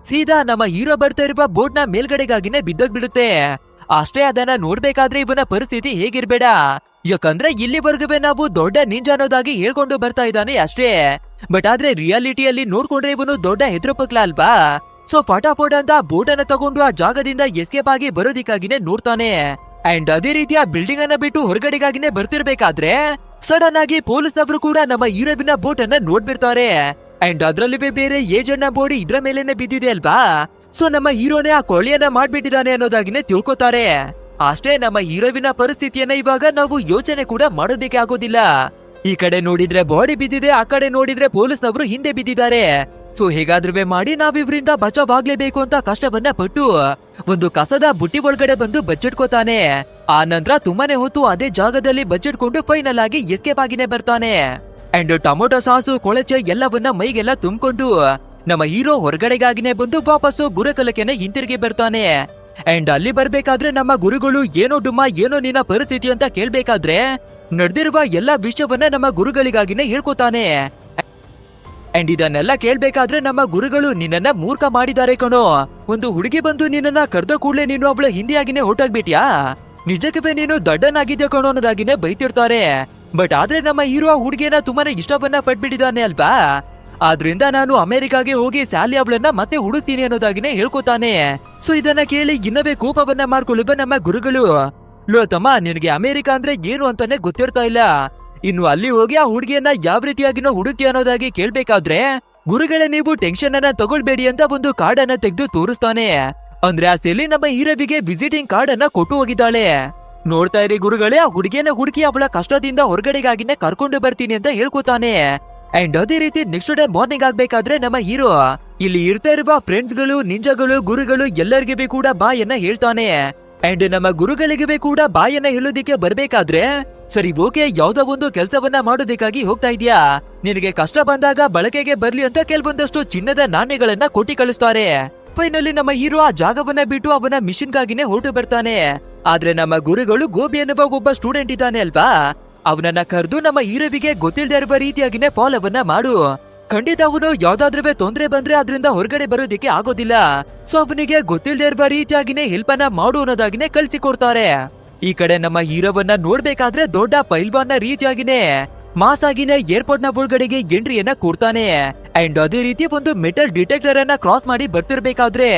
ಸೀದಾ ನಮ್ಮ ಹೀರೋ ಬರ್ತಾ ಇರುವ ಬೋಟ್ ನ ಮೇಲ್ಗಡೆಗಾಗಿನೇ ಬಿದ್ದೋಗ್ಬಿಡುತ್ತೆ. ಅಷ್ಟೇ ಅದನ್ನ ನೋಡ್ಬೇಕಾದ್ರೆ ಇವನ ಪರಿಸ್ಥಿತಿ ಹೇಗಿರ್ಬೇಡ, ಯಾಕಂದ್ರೆ ಇಲ್ಲಿವರೆಗೂ ನಾವು ದೊಡ್ಡ ನಿಂಜಾ ಅನ್ನೋದಾಗಿ ಹೇಳ್ಕೊಂಡು ಬರ್ತಾ ಇದ್ದಾನೆ ಅಷ್ಟೇ. ಬಟ್ ಆದ್ರೆ ರಿಯಾಲಿಟಿಯಲ್ಲಿ ನೋಡ್ಕೊಂಡ್ರೆ ಇವನು ದೊಡ್ಡ ಹೆದ್ರಪಕ್ಲ ಅಲ್ವಾ. ಸೊ ಫಟಾಫಟ್ ಅಂತ ಬೋಟ್ ಅನ್ನ ತಗೊಂಡು ಆ ಜಾಗದಿಂದ ಎಸ್ಕೇಪ್ ಆಗಿ ಬರೋದಿಕ್ಕಾಗಿನೇ ನೋಡ್ತಾನೆ. ಅಂಡ್ ಅದೇ ರೀತಿ ಆ ಬಿಲ್ಡಿಂಗ್ ಅನ್ನ ಬಿಟ್ಟು ಹೊರಗಡೆಗಾಗಿನೇ ಬರ್ತಿರ್ಬೇಕಾದ್ರೆ ಸಡನ್ ಆಗಿ ಪೊಲೀಸ್ನವರು ಕೂಡ ನಮ್ಮ ಹೀರೋವಿನ ಬೋಟ್ ಅನ್ನ ನೋಡ್ಬಿಡ್ತಾರೆ. ಅಂಡ್ ಅದ್ರಲ್ಲಿ ಬೇರೆ ಏಜೆಂಟ್ ನ ಬಾಡಿ ಇದ್ರ ಮೇಲೆನೆ ಬಿದ್ದಿದೆ ಅಲ್ವಾ. ಸೊ ನಮ್ಮ ಹೀರೋನೇ ಆ ಕೊಳ್ಳಿಯನ್ನ ಮಾಡ್ಬಿಟ್ಟಿದ್ದಾನೆ ಅನ್ನೋದಾಗಿನೇ ತಿಳ್ಕೊತಾರೆ. ಅಷ್ಟೇ ನಮ್ಮ ಹೀರೋವಿನ ಪರಿಸ್ಥಿತಿಯನ್ನ ಇವಾಗ ನಾವು ಯೋಚನೆ ಕೂಡ ಮಾಡೋದಿಕ್ಕೆ ಆಗೋದಿಲ್ಲ. ಈ ಕಡೆ ನೋಡಿದ್ರೆ ಬಾಡಿ ಬಿದ್ದಿದೆ, ಆ ಕಡೆ ನೋಡಿದ್ರೆ ಪೊಲೀಸ್ನವರು ಹಿಂದೆ ಬಿದ್ದಿದ್ದಾರೆ. ಸೊ ಹೇಗಾದ್ರೂ ಮಾಡಿ ನಾವಿವ್ರಿಂದ ಬಚಾವಾಗ್ಲೇಬೇಕು ಅಂತ ಕಷ್ಟವನ್ನ ಪಟ್ಟು ಒಂದು ಕಸದ ಬುಟ್ಟಿ ಒಳಗಡೆ ಬಂದು ಬಚ್ಚಿಟ್ಕೋತಾನೆ. ಆ ನಂತರ ತುಂಬಾನೇ ಹೊತ್ತು ಅದೇ ಜಾಗದಲ್ಲಿ ಬಚ್ಚಿಟ್ಕೊಂಡು ಫೈನಲ್ ಆಗಿ ಎಸ್ಕೇಪ್ ಆಗಿನೇ ಬರ್ತಾನೆ. ಅಂಡ್ ಟೊಮೊಟೊ ಸಾಸು ಕೊಳಚೆ ಎಲ್ಲವನ್ನ ಮೈಗೆಲ್ಲ ತುಂಬಿಕೊಂಡು ನಮ್ಮ ಹೀರೋ ಹೊರಗಡೆಗಾಗಿನೇ ಬಂದು ವಾಪಸ್ಸು ಗುರುಕುಲಕ್ಕೆನೆ ಹಿಂತಿರುಗಿ ಬರ್ತಾನೆ. ಅಂಡ್ ಅಲ್ಲಿ ಬರ್ಬೇಕಾದ್ರೆ ನಮ್ಮ ಗುರುಗಳು ಏನೋ ಡುಮ್ಮ ಏನೋ ನಿನ್ನ ಪರಿಸ್ಥಿತಿ ಅಂತ ಕೇಳ್ಬೇಕಾದ್ರೆ ನಡೆದಿರುವ ಎಲ್ಲಾ ವಿಷಯವನ್ನ ನಮ್ಮ ಗುರುಗಳಿಗಾಗಿನೇ ಹೇಳ್ಕೊತಾನೆ. ಅಂಡ್ ಇದನ್ನೆಲ್ಲ ಕೇಳ್ಬೇಕಾದ್ರೆ ನಮ್ಮ ಗುರುಗಳು ನಿನ್ನನ್ನ ಮೂರ್ಖ ಮಾಡಿದ್ದಾರೆ ಕಣೋ, ಒಂದು ಹುಡುಗಿ ಬಂದು ನಿನ್ನನ್ನ ಕರ್ದ ಕೂಡ್ಲೆ ನೀನು ಅವಳ ಹಿಂದಿಯಾಗಿನೇ ಹೊರಟೋಗ್ಬಿಟ್ಯಾ, ನಿಜಕ್ಕೆ ನೀನು ದಡ್ಡನಾಗಿದ್ಯಾ ಕಣೋ ಅನ್ನೋದಾಗಿನೇ ಬೈತಿರ್ತಾರೆ. ಬಟ್ ಆದ್ರೆ ನಮ್ಮ ಹೀರೋ ಆ ಹುಡುಗಿಯನ್ನ ತುಂಬಾನೇ ಇಷ್ಟವನ್ನ ಪಟ್ಬಿಟ್ಟಿದ್ದಾನೆ ಅಲ್ವಾ, ಆದ್ರಿಂದ ನಾನು ಅಮೆರಿಕಾಗೆ ಹೋಗಿ ಸ್ಯಾಲಿ ಅವಳನ್ನ ಮತ್ತೆ ಹುಡುಕ್ತೀನಿ ಅನ್ನೋದಾಗಿನೇ ಹೇಳ್ಕೊತಾನೆ. ಸೊ ಇದನ್ನ ಕೇಳಿ ಇನ್ನವೇ ಕೋಪವನ್ನ ಮಾಡ್ಕೊಳ್ಳುವ ನಮ್ಮ ಗುರುಗಳು, ಲೋ ತಮ್ಮ ನಿನಗೆ ಅಮೆರಿಕ ಅಂದ್ರೆ ಏನು ಅಂತಾನೆ ಗೊತ್ತಿರ್ತಾ ಇಲ್ಲ, ಇನ್ನು ಅಲ್ಲಿ ಹೋಗಿ ಆ ಹುಡುಗಿಯನ್ನ ಯಾವ ರೀತಿಯಾಗಿನೋ ಹುಡುಕಿ ಅನ್ನೋದಾಗಿ ಕೇಳ್ಬೇಕಾದ್ರೆ ಗುರುಗಳೇ ನೀವು ಟೆನ್ಷನ್ ಅನ್ನ ತಗೊಳ್ಬೇಡಿ ಅಂತ ಒಂದು ಕಾರ್ಡ್ ಅನ್ನ ತೆಗೆದು ತೋರಿಸ್ತಾನೆ. ಅಂದ್ರೆ ಆ ಸೆಲಿ ನಮ್ಮ ಹೀರೋವಿಗೆ ವಿಸಿಟಿಂಗ್ ಕಾರ್ಡ್ ಅನ್ನ ಕೊಟ್ಟು ಹೋಗಿದ್ದಾಳೆ. ನೋಡ್ತಾ ಇರಿ ಗುರುಗಳೇ, ಆ ಹುಡುಗಿಯನ್ನ ಹುಡುಕಿ ಅವಳ ಕಷ್ಟದಿಂದ ಹೊರಗಡೆಗಾಗಿನೇ ಕರ್ಕೊಂಡು ಬರ್ತೀನಿ ಅಂತ ಹೇಳ್ಕೊತಾನೆ. ಅಂಡ್ ಅದೇ ರೀತಿ ನೆಕ್ಸ್ಟ್ ಡೇ ಮಾರ್ನಿಂಗ್ ಆಗ್ಬೇಕಾದ್ರೆ ನಮ್ಮ ಹೀರೋ ಇಲ್ಲಿ ಇರ್ತಾ ಇರುವ ಫ್ರೆಂಡ್ಸ್ ಗಳು, ನಿಂಜಗಳು, ಗುರುಗಳು ಎಲ್ಲರಿಗೂ ಕೂಡ ಬಾಯನ್ನ ಹೇಳ್ತಾನೆ. ಅಂಡ್ ನಮ್ಮ ಗುರುಗಳಿಗೆ ಕೂಡ ಬಾಯನ್ನ ಹೇಳೋದಿಕ್ಕೆ ಬರ್ಬೇಕಾದ್ರೆ, ಸರಿ ಓಕೆ ಯಾವ್ದೋ ಒಂದು ಕೆಲ್ಸವನ್ನ ಮಾಡೋದಕ್ಕಾಗಿ ಹೋಗ್ತಾ ಇದ್ಯಾ, ನಿನಗೆ ಕಷ್ಟ ಬಂದಾಗ ಬಳಕೆಗೆ ಬರ್ಲಿ ಅಂತ ಕೆಲವೊಂದಷ್ಟು ಚಿನ್ನದ ನಾಣ್ಯಗಳನ್ನ ಕೊಟ್ಟಿ ಕಳಿಸ್ತಾರೆ. ಫೈನಲಿ ನಮ್ಮ ಹೀರೋ ಆ ಜಾಗವನ್ನ ಬಿಟ್ಟು ಅವನ ಮಿಷನ್ ಗಾಗಿನೇ ಹೊರಟು ಬರ್ತಾನೆ. ಆದ್ರೆ ನಮ್ಮ ಗುರುಗಳು ಗೋಬಿ ಅನ್ನುವ ಒಬ್ಬ ಸ್ಟೂಡೆಂಟ್ ಇದ್ದಾನೆ ಅಲ್ವಾ, ಅವನನ್ನ ಕರೆದು ನಮ್ಮ ಹೀರೋವಿಗೆ ಗೊತ್ತಿಲ್ಲದೆ ಇರುವ ರೀತಿಯಾಗಿನೇ ಫಾಲೋವನ್ನ ಮಾಡು, ಖಂಡಿತ ಅವನು ಯಾವ್ದಾದ್ರೂ ತೊಂದ್ರೆ ಬಂದ್ರೆ ಅದರಿಂದ ಹೊರಗಡೆ ಬರೋದಿಕ್ಕೆ ಆಗೋದಿಲ್ಲ, ಸೊ ಅವನಿಗೆ ಗೊತ್ತಿಲ್ಲದೆ ಇರುವ ರೀತಿಯಾಗಿನೇ ಹೆಲ್ಪ್ ಅನ್ನ ಮಾಡು ಅನ್ನೋದಾಗಿನೇ ಕಳ್ಸಿಕೊಡ್ತಾರೆ. ಈ ಕಡೆ ನಮ್ಮ ಹೀರೋವನ್ನ ನೋಡ್ಬೇಕಾದ್ರೆ ದೊಡ್ಡ ಪೈಲ್ವಾನ್ನ ರೀತಿಯಾಗಿನೇ ಮಾಸ್ ಆಗಿನೇ ಏರ್ಪೋರ್ಟ್ ನ ಒಳಗಡೆಗೆ ಎಂಟ್ರಿಯನ್ನ ಕೊಡ್ತಾನೆ. ಅಂಡ್ ಅದೇ ರೀತಿ ಒಂದು ಮೆಟಲ್ ಡಿಟೆಕ್ಟರ್ ಅನ್ನ ಕ್ರಾಸ್ ಮಾಡಿ ಬರ್ತಿರ್ಬೇಕಾದ್ರೆ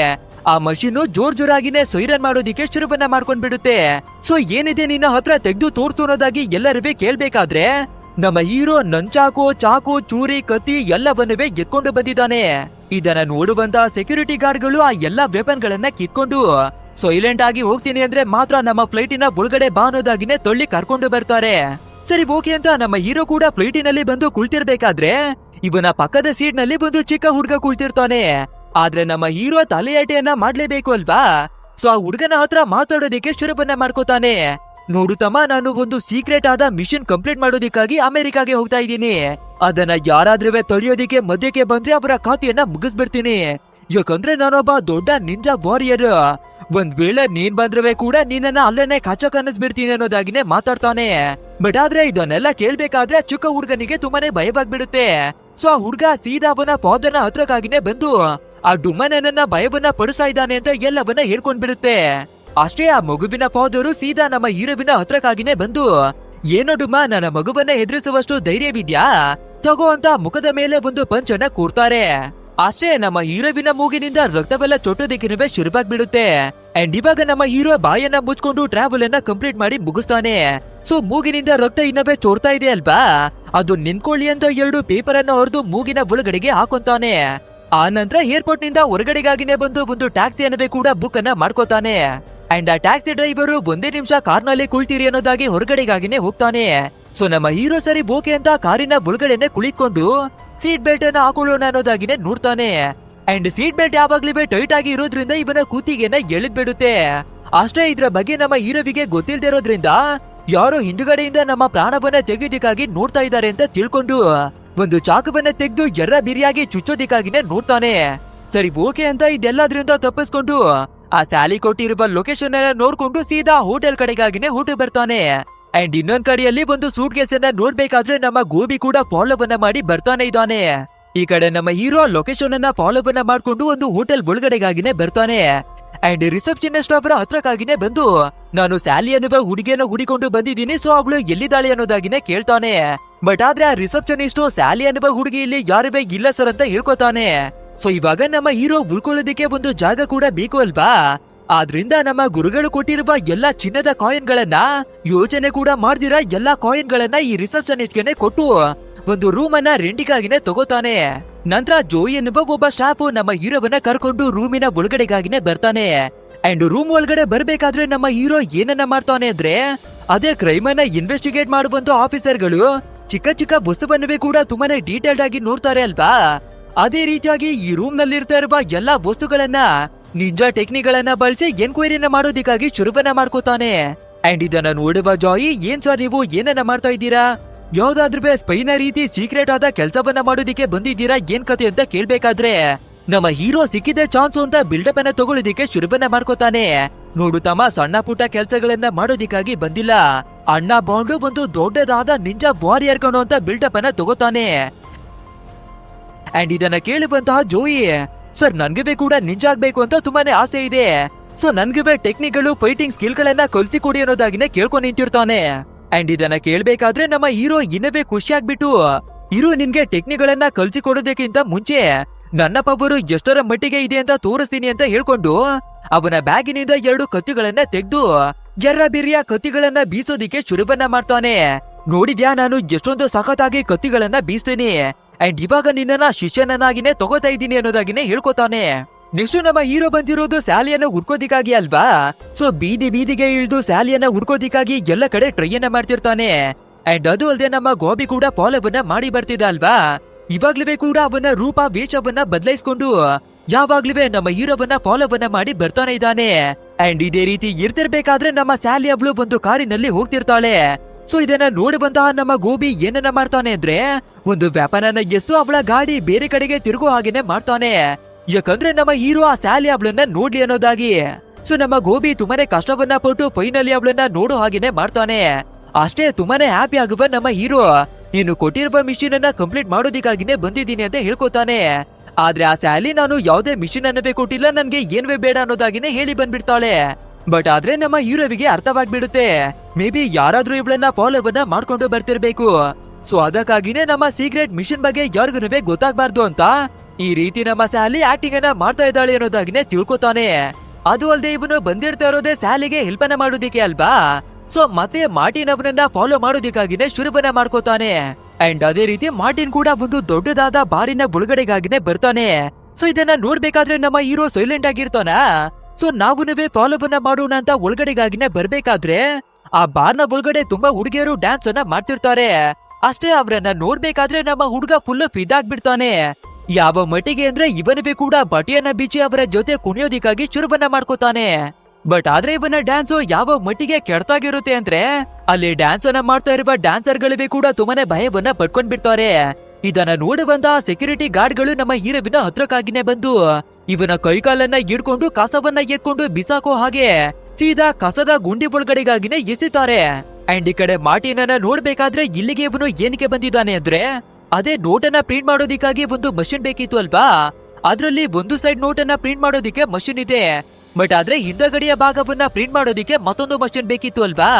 ಆ ಮಷೀನು ಜೋರಾಗಿನೇ ಸೈರನ್ ಮಾಡೋದಿಕ್ಕೆ ಶುರುವನ್ನ ಮಾಡ್ಕೊಂಡ್ ಬಿಡುತ್ತೆ. ಸೊ ಏನಿದೆ ನಿನ್ನ ಹತ್ರ ತೆಗೆದು ತೋರ್ಸೋನೋದಾಗಿ ಎಲ್ಲರೂ ಕೇಳ್ಬೇಕಾದ್ರೆ ನಮ್ಮ ಹೀರೋ ನಂಚಾಕು, ಚಾಕು, ಚೂರಿ, ಕತ್ತಿ ಎಲ್ಲವನ್ನುವೇ ಎತ್ಕೊಂಡು ಬಂದಿದ್ದಾನೆ. ಇದನ್ನ ನೋಡುವಂತ ಸೆಕ್ಯೂರಿಟಿ ಗಾರ್ಡ್ಗಳು ಆ ಎಲ್ಲಾ ವೆಪನ್ ಗಳನ್ನ ಕಿತ್ಕೊಂಡು ಸೈಲೆಂಟ್ ಆಗಿ ಹೋಗ್ತೀನಿ ಅಂದ್ರೆ ಮಾತ್ರ ನಮ್ಮ ಫ್ಲೈಟಿನ ಒಳಗಡೆ ಬಾ ಅನ್ನೋದಾಗಿನೇ ತೊಳ್ಳಿ ಕರ್ಕೊಂಡು ಬರ್ತಾರೆ. ಸರಿ ಓಕೆ ಅಂತ ನಮ್ಮ ಹೀರೋ ಕೂಡ ಫ್ಲೈಟಿನಲ್ಲಿ ಬಂದು ಕುಳಿತಿರ್ಬೇಕಾದ್ರೆ ಇವನ ಪಕ್ಕದ ಸೀಟ್ ನಲ್ಲಿ ಒಂದು ಚಿಕ್ಕ ಹುಡುಗ ಕುಳಿತಿರ್ತಾನೆ. ಆದ್ರೆ ನಮ್ಮ ಹೀರೋ ತಲೆಯಾಟೆಯನ್ನ ಮಾಡ್ಲೇಬೇಕು ಅಲ್ವಾ, ಸೊ ಆ ಹುಡುಗನ ಹತ್ರ ಮಾತಾಡೋದಿಕ್ಕೆ ಶುರುವನ್ನ ಮಾಡ್ಕೋತಾನೆ. ನೋಡು ತಮ್ಮ, ನಾನು ಒಂದು ಸೀಕ್ರೆಟ್ ಆದ ಮಿಷನ್ ಕಂಪ್ಲೀಟ್ ಮಾಡೋದಿಕ್ಕಾಗಿ ಅಮೆರಿಕಾಗೆ ಹೋಗ್ತಾ ಇದ್ದೀನಿ, ಅದನ್ನ ಯಾರಾದ್ರೂ ತೊಳೆಯೋದಿಕ್ಕೆ ಮಧ್ಯಕ್ಕೆ ಬಂದ್ರೆ ಅವರ ಖಾತೆಯನ್ನ ಮುಗಿಸ್ಬಿಡ್ತೀನಿ, ಯಾಕಂದ್ರೆ ನಾನೊಬ್ಬ ದೊಡ್ಡ ನಿಂಜಾ ವಾರಿಯರ್, ಒಂದ್ ವೇಳೆ ನೀನ್ ಬಂದ್ರೆ ಕೂಡ ನಿನ್ನನ್ನ ಅಲ್ಲೇನೆ ಕಚ್ಚಕ್ ಅನ್ನಿಸ್ಬಿಡ್ತೀನಿ ಅನ್ನೋದಾಗಿನೇ ಮಾತಾಡ್ತಾನೆ. ಬಟ್ ಆದ್ರೆ ಇದನ್ನೆಲ್ಲ ಕೇಳ್ಬೇಕಾದ್ರೆ ಚಿಕ್ಕ ಹುಡುಗನಿಗೆ ತುಂಬಾನೇ ಭಯವಾಗ್ಬಿಡುತ್ತೆ. ಸೊ ಆ ಹುಡುಗ ಸೀದಾ ಅವನ ಫಾದರ್ನ ಹತ್ರಕ್ಕಾಗಿನೇ ಬಂದು ಆ ಡುಮ್ಮನನ್ನ ಭಯವನ್ನ ಪಡಿಸ್ತಾ ಇದ್ದಾನೆ ಅಂತ ಎಲ್ಲವನ್ನ ಹೇಳ್ಕೊಂಡ್ಬಿಡುತ್ತೆ. ಅಷ್ಟೇ ಆ ಮಗುವಿನ ಫಾದರು ಸೀದಾ ನಮ್ಮ ಹೀರೋವಿನ ಹತ್ರಕ್ಕಾಗಿನೇ ಬಂದು, ಏನೋ ಡುಮ್ಮ, ನನ್ನ ಮಗುವನ್ನ ಎದುರಿಸುವಷ್ಟು ಧೈರ್ಯವಿದ್ಯಾ, ತಗೋ ಅಂತ ಮುಖದ ಮೇಲೆ ಒಂದು ಪಂಚನ್ನ ಕೊಡ್ತಾರೆ. ಅಷ್ಟೇ ನಮ್ಮ ಹೀರೋವಿನ ಮೂಗಿನಿಂದ ರಕ್ತವೆಲ್ಲ ಚೊಟ್ಟೋದಿಕ್ಕೆ ಶುರುವಾಗ್ಬಿಡುತ್ತೆ. ಅಂಡ್ ಇವಾಗ ನಮ್ಮ ಹೀರೋ ಬಾಯನ್ನ ಮುಚ್ಕೊಂಡು ಟ್ರಾವೆಲ್ ಅನ್ನ ಕಂಪ್ಲೀಟ್ ಮಾಡಿ ಮುಗಿಸ್ತಾನೆ. ಸೊ ಮೂಗಿನಿಂದ ರಕ್ತ ಇನ್ನವೇ ಚೋರ್ತಾ ಇದೆ ಅಲ್ವಾ, ಅದು ನಿಂತ್ಕೊಳ್ಳಿ ಅಂತ 2 ಪೇಪರ್ ಅನ್ನ ಹೊಡೆದು ಮೂಗಿನ ಒಳಗಡೆಗೆ ಹಾಕೊಂತಾನೆ. ಆ ನಂತರ ಏರ್ಪೋರ್ಟ್ ನಿಂದ ಹೊರಗಡೆಗಾಗಿನೇ ಬಂದು ಒಂದು ಟ್ಯಾಕ್ಸಿಯನ್ನವೇ ಕೂಡ ಬುಕ್ ಅನ್ನ ಮಾಡ್ಕೋತಾನೆ. ಅಂಡ್ ಆ ಟ್ಯಾಕ್ಸಿ ಡ್ರೈವರು ಒಂದೇ ನಿಮಿಷ ಕಾರ್ನಲ್ಲಿ ಕುಳಿತೀರಿ ಅನ್ನೋದಾಗಿ ಹೊರಗಡೆಗಾಗಿನೇ ಹೋಗ್ತಾನೆ. ಸೊ ನಮ್ಮ ಹೀರೋ ಸರಿ ಓಕೆ ಅಂತ ಕಾರಿನ ಒಳಗಡೆನೆ ಕುಳಿತ್ಕೊಂಡು ಸೀಟ್ ಬೆಲ್ಟ್ ಅನ್ನ ಹಾಕೊಳ್ಳೋಣ ಅನ್ನೋದಾಗಿನೇ ನೋಡ್ತಾನೆ. ಅಂಡ್ ಸೀಟ್ ಬೆಲ್ಟ್ ಯಾವಾಗ್ಲೂ ಟೈಟ್ ಆಗಿ ಇರೋದ್ರಿಂದ ಇವನ ಕೂತಿಗೆನ ಎಳೆದ್ ಬಿಡುತ್ತೆ. ಅಷ್ಟೇ ಇದ್ರ ಬಗ್ಗೆ ನಮ್ಮ ಹೀರೋವಿಗೆ ಗೊತ್ತಿಲ್ಲದೆ ಇರೋದ್ರಿಂದ ಯಾರೋ ಹಿಂದುಗಡೆಯಿಂದ ನಮ್ಮ ಪ್ರಾಣವನ್ನ ತೆಗೆಯೋದಿಕ್ಕಾಗಿ ನೋಡ್ತಾ ಇದ್ದಾರೆ ಅಂತ ತಿಳ್ಕೊಂಡು ಒಂದು ಚಾಕುವನ್ನ ತೆಗೆದು ಎರ್ರ ಬಿರಿಯಾಗಿ ಚುಚ್ಚೋದಿಕ್ಕಾಗಿನೇ ನೋಡ್ತಾನೆ. ಸರಿ ಓಕೆ ಅಂತ ಇದೆಲ್ಲದ್ರಿಂದ ತಪ್ಪಿಸ್ಕೊಂಡು ಆ ಸ್ಯಾಲಿ ಕೊಟ್ಟಿರುವ ಲೊಕೇಶನ್ ಅನ್ನ ನೋಡ್ಕೊಂಡು ಸೀದಾ ಹೋಟೆಲ್ ಕಡೆಗಾಗಿನೇ ಹೊರಟು ಬರ್ತಾನೆ. ಅಂಡ್ ಇನ್ನೊಂದ್ ಕಡೆಯಲ್ಲಿ ಒಂದು ಸೂಟ್ ಕೇಸ್ ಅನ್ನ ನೋಡ್ಬೇಕಾದ್ರೆ ನಮ್ಮ ಗೋಬಿ ಕೂಡ ಫಾಲೋವನ್ನ ಮಾಡಿ ಬರ್ತಾನೆ ಇದ್ದಾನೆ. ಈ ಕಡೆ ನಮ್ಮ ಹೀರೋ ಲೊಕೇಶನ್ ಅನ್ನ ಫಾಲೋವನ್ನ ಮಾಡ್ಕೊಂಡು ಒಂದು ಹೋಟೆಲ್ ಒಳಗಡೆಗಾಗಿನೇ ಬರ್ತಾನೆ. ಅಂಡ್ ರಿಸೆಪ್ಷನಿಸ್ಟ್ ಅವರ ಹತ್ರಕ್ಕಾಗಿನೇ ಬಂದು, ನಾನು ಸ್ಯಾಲಿ ಅನ್ನುವ ಹುಡುಗಿಯನ್ನ ಹುಡಿಕೊಂಡು ಬಂದಿದ್ದೀನಿ, ಸೊ ಅವಳು ಎಲ್ಲಿದ್ದಾಳೆ ಅನ್ನೋದಾಗಿನೇ ಕೇಳ್ತಾನೆ. ಬಟ್ ಆದ್ರೆ ಆ ರಿಸೆಪ್ಷನಿಸ್ಟ್ ಸ್ಯಾಲಿ ಅನ್ನುವ ಹುಡುಗಿ ಇಲ್ಲಿ ಯಾರುವೇ ಇಲ್ಲ ಸರ್ ಅಂತ ಹೇಳ್ಕೊತಾನೆ. ಸೊ ಇವಾಗ ನಮ್ಮ ಹೀರೋ ಉಳ್ಕೊಳ್ಳೋದಿಕ್ಕೆ ಒಂದು ಜಾಗ ಕೂಡ ಬೇಕು ಅಲ್ವಾ, ಆದ್ರಿಂದ ನಮ್ಮ ಗುರುಗಳು ಕೊಟ್ಟಿರುವ ಎಲ್ಲಾ ಚಿನ್ನದ ಕಾಯಿನ್ ಗಳನ್ನ ಯೋಚನೆ ಕೂಡ ಮಾಡ್ದಿರಾ ಎಲ್ಲಾ ಕಾಯಿನ್ ಗಳನ್ನ ಈ ರಿಸೆಪ್ಷನಿಸ್ಟ್ಗೆ ಕೊಟ್ಟು ಒಂದು ರೂಮ್ ಅನ್ನ ರೆಂಟಿಗಾಗಿನೇ ತಗೋತಾನೆ. ನಂತರ ಜೋಯಿ ಎನ್ನುವ ಒಬ್ಬ ಸ್ಟಾಫ್ ನಮ್ಮ ಹೀರೋವನ್ನ ಕರ್ಕೊಂಡು ರೂಮಿನ ಒಳಗಡೆಗಾಗಿನೇ ಬರ್ತಾನೆ. ಅಂಡ್ ರೂಮ್ ಒಳಗಡೆ ಬರ್ಬೇಕಾದ್ರೆ ನಮ್ಮ ಹೀರೋ ಏನನ್ನ ಮಾಡ್ತಾನೆ ಅಂದ್ರೆ, ಅದೇ ಕ್ರೈಮ್ ಅನ್ನ ಇನ್ವೆಸ್ಟಿಗೇಟ್ ಮಾಡುವಂತ ಆಫೀಸರ್ಗಳು ಚಿಕ್ಕ ಚಿಕ್ಕ ವಸ್ತುವನ್ನವೇ ಕೂಡ ತುಂಬಾನೇ ಡೀಟೇಲ್ಡ್ ಆಗಿ ನೋಡ್ತಾರೆ ಅಲ್ವಾ, ಅದೇ ರೀತಿಯಾಗಿ ಈ ರೂಮ್ ನಲ್ಲಿ ಇರ್ತಾ ಇರುವ ಎಲ್ಲಾ ವಸ್ತುಗಳನ್ನ ನಿಂಜಾ ಟೆಕ್ನಿಕ್ ಗಳನ್ನ ಬಳಸಿ ಎನ್ಕ್ವೈರಿನ ಮಾಡೋದಿಕ್ಕಾಗಿ ಶುರುವನ್ನ ಮಾಡ್ಕೋತಾನೆ. ಅಂಡ್ ಇದನ್ನ ನೋಡುವ ಜಾಯಿ, ಏನ್ ಸರ್ ನೀವು ಏನನ್ನ ಮಾಡ್ತಾ ಇದ್ದೀರಾ, ಯಾವ್ದಾದ್ರೂ ಸ್ಪೈನ ರೀತಿ ಸೀಕ್ರೆಟ್ ಆದ ಕೆಲ್ಸವನ್ನ ಮಾಡೋದಿಕ್ಕೆ ಬಂದಿದ್ದೀರಾ ಏನ್ ಕತೆ ಅಂತ ಕೇಳ್ಬೇಕಾದ್ರೆ ನಮ್ಮ ಹೀರೋ ಸಿಕ್ಕಿದೆ ಚಾನ್ಸ್ ಅಂತ ಬಿಲ್ಡಪ್ ಅನ್ನ ತಗೊಳ್ಳೋದಿಕ್ಕೆ ಶುರುವನ್ನ ಮಾಡ್ಕೋತಾನೆ. ನೋಡು ತಮ್ಮ, ಸಣ್ಣ ಪುಟ್ಟ ಕೆಲಸಗಳನ್ನ ಮಾಡೋದಿಕ್ಕಾಗಿ ಬಂದಿಲ್ಲ, ಅಣ್ಣ ಬಾಂಡು ಒಂದು ದೊಡ್ಡದಾದ ನಿಂಜಾ ವಾರಿಯರ್ ಕಣೋ ಅಂತ ಬಿಲ್ಡಪ್ ಅನ್ನ ತಗೋತಾನೆ. ಅಂಡ್ ಇದನ್ನ ಕೇಳುವಂತಹ ಜೋಯಿ, ಸರ್ ನನ್ಗೆ ಕೂಡ ನಿಂಜಾ ಆಗ್ಬೇಕು ಅಂತ ತುಂಬಾನೇ ಆಸೆ ಇದೆ, ಸೊ ನನ್ಗೆ ಟೆಕ್ನಿಕ್ಗಳು ಫೈಟಿಂಗ್ ಸ್ಕಿಲ್ ಗಳನ್ನ ಕಲ್ಸಿಕೊಡಿ ಅನ್ನೋದಾಗಿನೇ ಕೇಳ್ಕೊಂಡು ನಿಂತಿರ್ತಾನೆ. ಅಂಡ್ ಇದನ್ನ ಕೇಳ್ಬೇಕಾದ್ರೆ ನಮ್ಮ ಹೀರೋ ಇನ್ನವೇ ಖುಷಿ ಆಗ್ಬಿಟ್ಟು, ಹೀರೋ ನಿನ್ಗೆ ಟೆಕ್ನಿಕ್ ಗಳನ್ನ ಕಲ್ಸಿಕೊಡೋದಕ್ಕಿಂತ ಮುಂಚೆ ನನ್ನ ಪವರು ಎಷ್ಟರ ಮಟ್ಟಿಗೆ ಇದೆ ಅಂತ ತೋರಿಸ್ತೀನಿ ಅಂತ ಹೇಳ್ಕೊಂಡು ಅವನ ಬ್ಯಾಗಿನಿಂದ 2 ಕತ್ತಿಗಳನ್ನ ತೆಗೆದು ಎರ್ರಬಿರಿಯ ಕತ್ತಿಗಳನ್ನ ಬೀಸೋದಿಕ್ಕೆ ಶುರುವನ್ನ ಮಾಡ್ತಾನೆ. ನೋಡಿದ್ಯಾ, ನಾನು ಎಷ್ಟೊಂದು ಸಖತ್ತಾಗಿ ಕತ್ತಿಗಳನ್ನ ಬೀಸ್ತೀನಿ, ಅಂಡ್ ಇವಾಗ ನಿನ್ನ ಶಿಷ್ಯನನ್ನಾಗಿನೇ ತಗೋತಾ ಇದ್ದೀನಿ ಅನ್ನೋದಾಗಿನೇ ಹೇಳ್ಕೊತಾನೆ. ನೆಕ್ಸ್ಟ್ ನಮ್ಮ ಹೀರೋ ಬಂದಿರೋದು ಸ್ಯಾಲಿಯನ್ನ ಹುಡ್ಕೋದಿಕ್ಕಾಗಿ ಅಲ್ವಾ, ಸೊ ಬೀದಿಗೆ ಇಳಿದು ಸ್ಯಾಲಿಯನ್ನ ಹುಡ್ಕೋದಿಕ್ಕಾಗಿ ಎಲ್ಲ ಕಡೆ ಟ್ರೈಯನ್ನ ಮಾಡ್ತಿರ್ತಾನೆ. ಅಂಡ್ ಅದು ಅಲ್ಲದೆ ನಮ್ಮ ಗೋಬಿ ಕೂಡ ಫಾಲೋವನ್ನ ಮಾಡಿ ಬರ್ತಿದ್ದ ಅಲ್ವಾ, ಇವಾಗ್ಲೂ ಕೂಡ ಅವನ ರೂಪ ವೇಷವನ್ನ ಬದಲಾಯಿಸ್ಕೊಂಡು ಯಾವಾಗ್ಲೂ ನಮ್ಮ ಹೀರೋವನ್ನ ಫಾಲೋವನ್ನ ಮಾಡಿ ಬರ್ತಾನೆ ಇದ್ದಾನೆ. ಅಂಡ್ ಇದೇ ರೀತಿ ಇರ್ತಿರ್ಬೇಕಾದ್ರೆ ನಮ್ಮ ಸ್ಯಾಲಿ ಅವಳು ಒಂದು ಕಾರಿನಲ್ಲಿ ಹೋಗ್ತಿರ್ತಾಳೆ. ಸೊ ಇದನ್ನ ನೋಡುವಂತಹ ನಮ್ಮ ಗೋಬಿ ಏನನ್ನ ಮಾಡ್ತಾನೆ ಅಂದ್ರೆ, ಒಂದು ವ್ಯಾಪಾರನ ಎಸ್ತು ಅವಳ ಗಾಡಿ ಬೇರೆ ಕಡೆಗೆ ತಿರುಗೋ ಹಾಗೇನೆ ಮಾಡ್ತಾನೆ, ಯಾಕಂದ್ರೆ ನಮ್ಮ ಹೀರೋ ಆ ಸ್ಯಾಲಿ ಅವಳನ್ನ ನೋಡ್ಲಿ ಅನ್ನೋದಾಗಿ. ಸೊ ನಮ್ಮ ಗೋಬಿ ತುಂಬಾನೇ ಕಷ್ಟವನ್ನ ಪಟ್ಟು ಫೈನಲಿ ಅವಳನ್ನ ನೋಡೋ ಹಾಗೇನೆ ಮಾಡ್ತಾನೆ. ಅಷ್ಟೇ ತುಂಬಾನೇ ಹ್ಯಾಪಿ ಆಗುವ ನಮ್ಮ ಹೀರೋ, ನೀನು ಕೊಟ್ಟಿರುವ ಮಿಷಿನ್ ಅನ್ನ ಕಂಪ್ಲೀಟ್ ಮಾಡೋದಿಕ್ಕಾಗಿನೇ ಬಂದಿದ್ದೀನಿ ಅಂತ ಹೇಳ್ಕೊತಾನೆ. ಆದ್ರೆ ಆ ಸ್ಯಾಲಿ, ನಾನು ಯಾವುದೇ ಮಿಷಿನ್ ಅನ್ನವೇ ಕೊಟ್ಟಿಲ್ಲ, ನನ್ಗೆ ಏನ್ವೇ ಬೇಡ ಅನ್ನೋದಾಗಿನೇ ಹೇಳಿ ಬಂದ್ಬಿಡ್ತಾಳೆ. ಬಟ್ ಆದ್ರೆ ನಮ್ಮ ಹೀರೋವಿಗೆ ಅರ್ಥವಾಗ್ಬಿಡುತ್ತೆ, ಮೇ ಬಿ ಯಾರಾದ್ರೂ ಇವಳನ್ನ ಫಾಲೋವನ್ನ ಮಾಡ್ಕೊಂಡು ಬರ್ತಿರ್ಬೇಕು, ಸೊ ಅದಕ್ಕಾಗಿನೇ ನಮ್ಮ ಸೀಕ್ರೆಟ್ ಮಿಷನ್ ಬಗ್ಗೆ ಯಾರಿಗೂ ಗೊತ್ತಾಗ್ಬಾರ್ದು ಅಂತ ಈ ರೀತಿ ನಮ್ಮ ಸ್ಯಾಲಿ ಆಕ್ಟಿಂಗ್ ಅನ್ನ ಮಾಡ್ತಾ ಇದ್ದಾಳೆ ಅನ್ನೋದಾಗಿನೇ ತಿಳ್ಕೊತಾನೆ. ಅದು ಅಲ್ಲದೆ ಇವನು ಬಂದಿರ್ತಾ ಇರೋದೇ ಸ್ಯಾಲಿಗೆ ಹೆಲ್ಪ್ ಅನ್ನ ಮಾಡೋದಿಕ್ಕೆ ಅಲ್ವಾ, ಸೊ ಮತ್ತೆ ಮಾರ್ಟಿನ್ ಅವನನ್ನ ಫಾಲೋ ಮಾಡೋದಿಕ್ಕಾಗಿನೇ ಶುರುವನ್ನ ಮಾಡ್ಕೋತಾನೆ. ಅಂಡ್ ಅದೇ ರೀತಿ ಮಾರ್ಟಿನ್ ಕೂಡ ಒಂದು ದೊಡ್ಡದಾದ ಬಾರಿನ ಒಳಗಡೆಗಾಗಿನೇ ಬರ್ತಾನೆ. ಸೊ ಇದನ್ನ ನೋಡ್ಬೇಕಾದ್ರೆ ನಮ್ಮ ಹೀರೋ ಸೈಲೆಂಟ್ ಆಗಿರ್ತಾನ. ಸೊ ನಾವುನುವೆ ಫಾಲೋವನ್ನ ಮಾಡೋಣ ಅಂತ ಒಳಗಡೆಗಾಗಿನೇ ಬರ್ಬೇಕಾದ್ರೆ ಆ ಬಾರ್ನ ಒಳಗಡೆ ತುಂಬಾ ಹುಡುಗಿಯರು ಡ್ಯಾನ್ಸ್ ಅನ್ನ ಮಾಡ್ತಿರ್ತಾರೆ. ಅಷ್ಟೇ ಅವರನ್ನ ನೋಡ್ಬೇಕಾದ್ರೆ ನಮ್ಮ ಹುಡುಗ ಫುಲ್ ಫಿದಾಗ್ಬಿಡ್ತಾನೆ. ಯಾವ ಮಟ್ಟಿಗೆ ಅಂದ್ರೆ ಇವನಿಗೆ ಕೂಡ ಬಟ್ಟೆಯನ್ನ ಬಿಚ್ಚಿ ಅವರ ಜೊತೆ ಕುಣಿಯೋದಿಕ್ಕಾಗಿ ಶುರುವನ್ನ ಮಾಡ್ಕೋತಾನೆ. ಬಟ್ ಆದ್ರೆ ಇವನ ಡ್ಯಾನ್ಸ್ ಯಾವ ಮಟ್ಟಿಗೆ ಕೆಡ್ತಾಗಿರುತ್ತೆ ಅಂದ್ರೆ, ಅಲ್ಲಿ ಡ್ಯಾನ್ಸ್ ಅನ್ನ ಮಾಡ್ತಾ ಇರುವ ಡ್ಯಾನ್ಸರ್ ಗಳಿವೆ ಕೂಡ ತುಂಬಾನೇ ಭಯವನ್ನ ಪಡ್ಕೊಂಡ್ ಬಿಡ್ತಾರೆ. ಇದನ್ನ ನೋಡುವಂತಹ ಸೆಕ್ಯೂರಿಟಿ ಗಾರ್ಡ್ ಗಳು ನಮ್ಮ ಹೀರೋವಿನ ಹತ್ರಕ್ಕಾಗಿನೇ ಬಂದು ಇವನ ಕೈಕಾಲನ್ನ ಹಿಡ್ಕೊಂಡು ಕಸವನ್ನ ಎತ್ಕೊಂಡು ಬಿಸಾಕೋ ಹಾಗೆ ಸೀದಾ ಕಸದ ಗುಂಡಿ ಒಳಗಡೆಗಾಗಿನೇ ಎಸಿತಾರೆ. ಅಂಡ್ ಈ ಕಡೆ ಮಾರ್ಟಿನ್ ಅನ್ನ ನೋಡ್ಬೇಕಾದ್ರೆ ಇಲ್ಲಿಗೆ ಇವನು ಏನಕ್ಕೆ ಬಂದಿದ್ದಾನೆ ಅಂದ್ರೆ, ಅದೇ ನೋಟನ್ನ ಪ್ರಿಂಟ್ ಮಾಡೋದಿಕ್ಕಾಗಿ ಒಂದು ಮಷಿನ್ ಬೇಕಿತ್ತು ಅಲ್ವಾ, ಅದ್ರಲ್ಲಿ ಒಂದು ಸೈಡ್ ನೋಟನ್ನ ಪ್ರಿಂಟ್ ಮಾಡೋದಿಕ್ಕೆ ಮಷಿನ್ ಇದೆ, ಬಟ್ ಆದ್ರೆ ಹಿಂದಗಡೆಯ ಭಾಗವನ್ನ ಪ್ರಿಂಟ್ ಮಾಡೋದಿಕ್ಕೆ ಮತ್ತೊಂದು ಮಷಿನ್ ಬೇಕಿತ್ತು ಅಲ್ವಾ,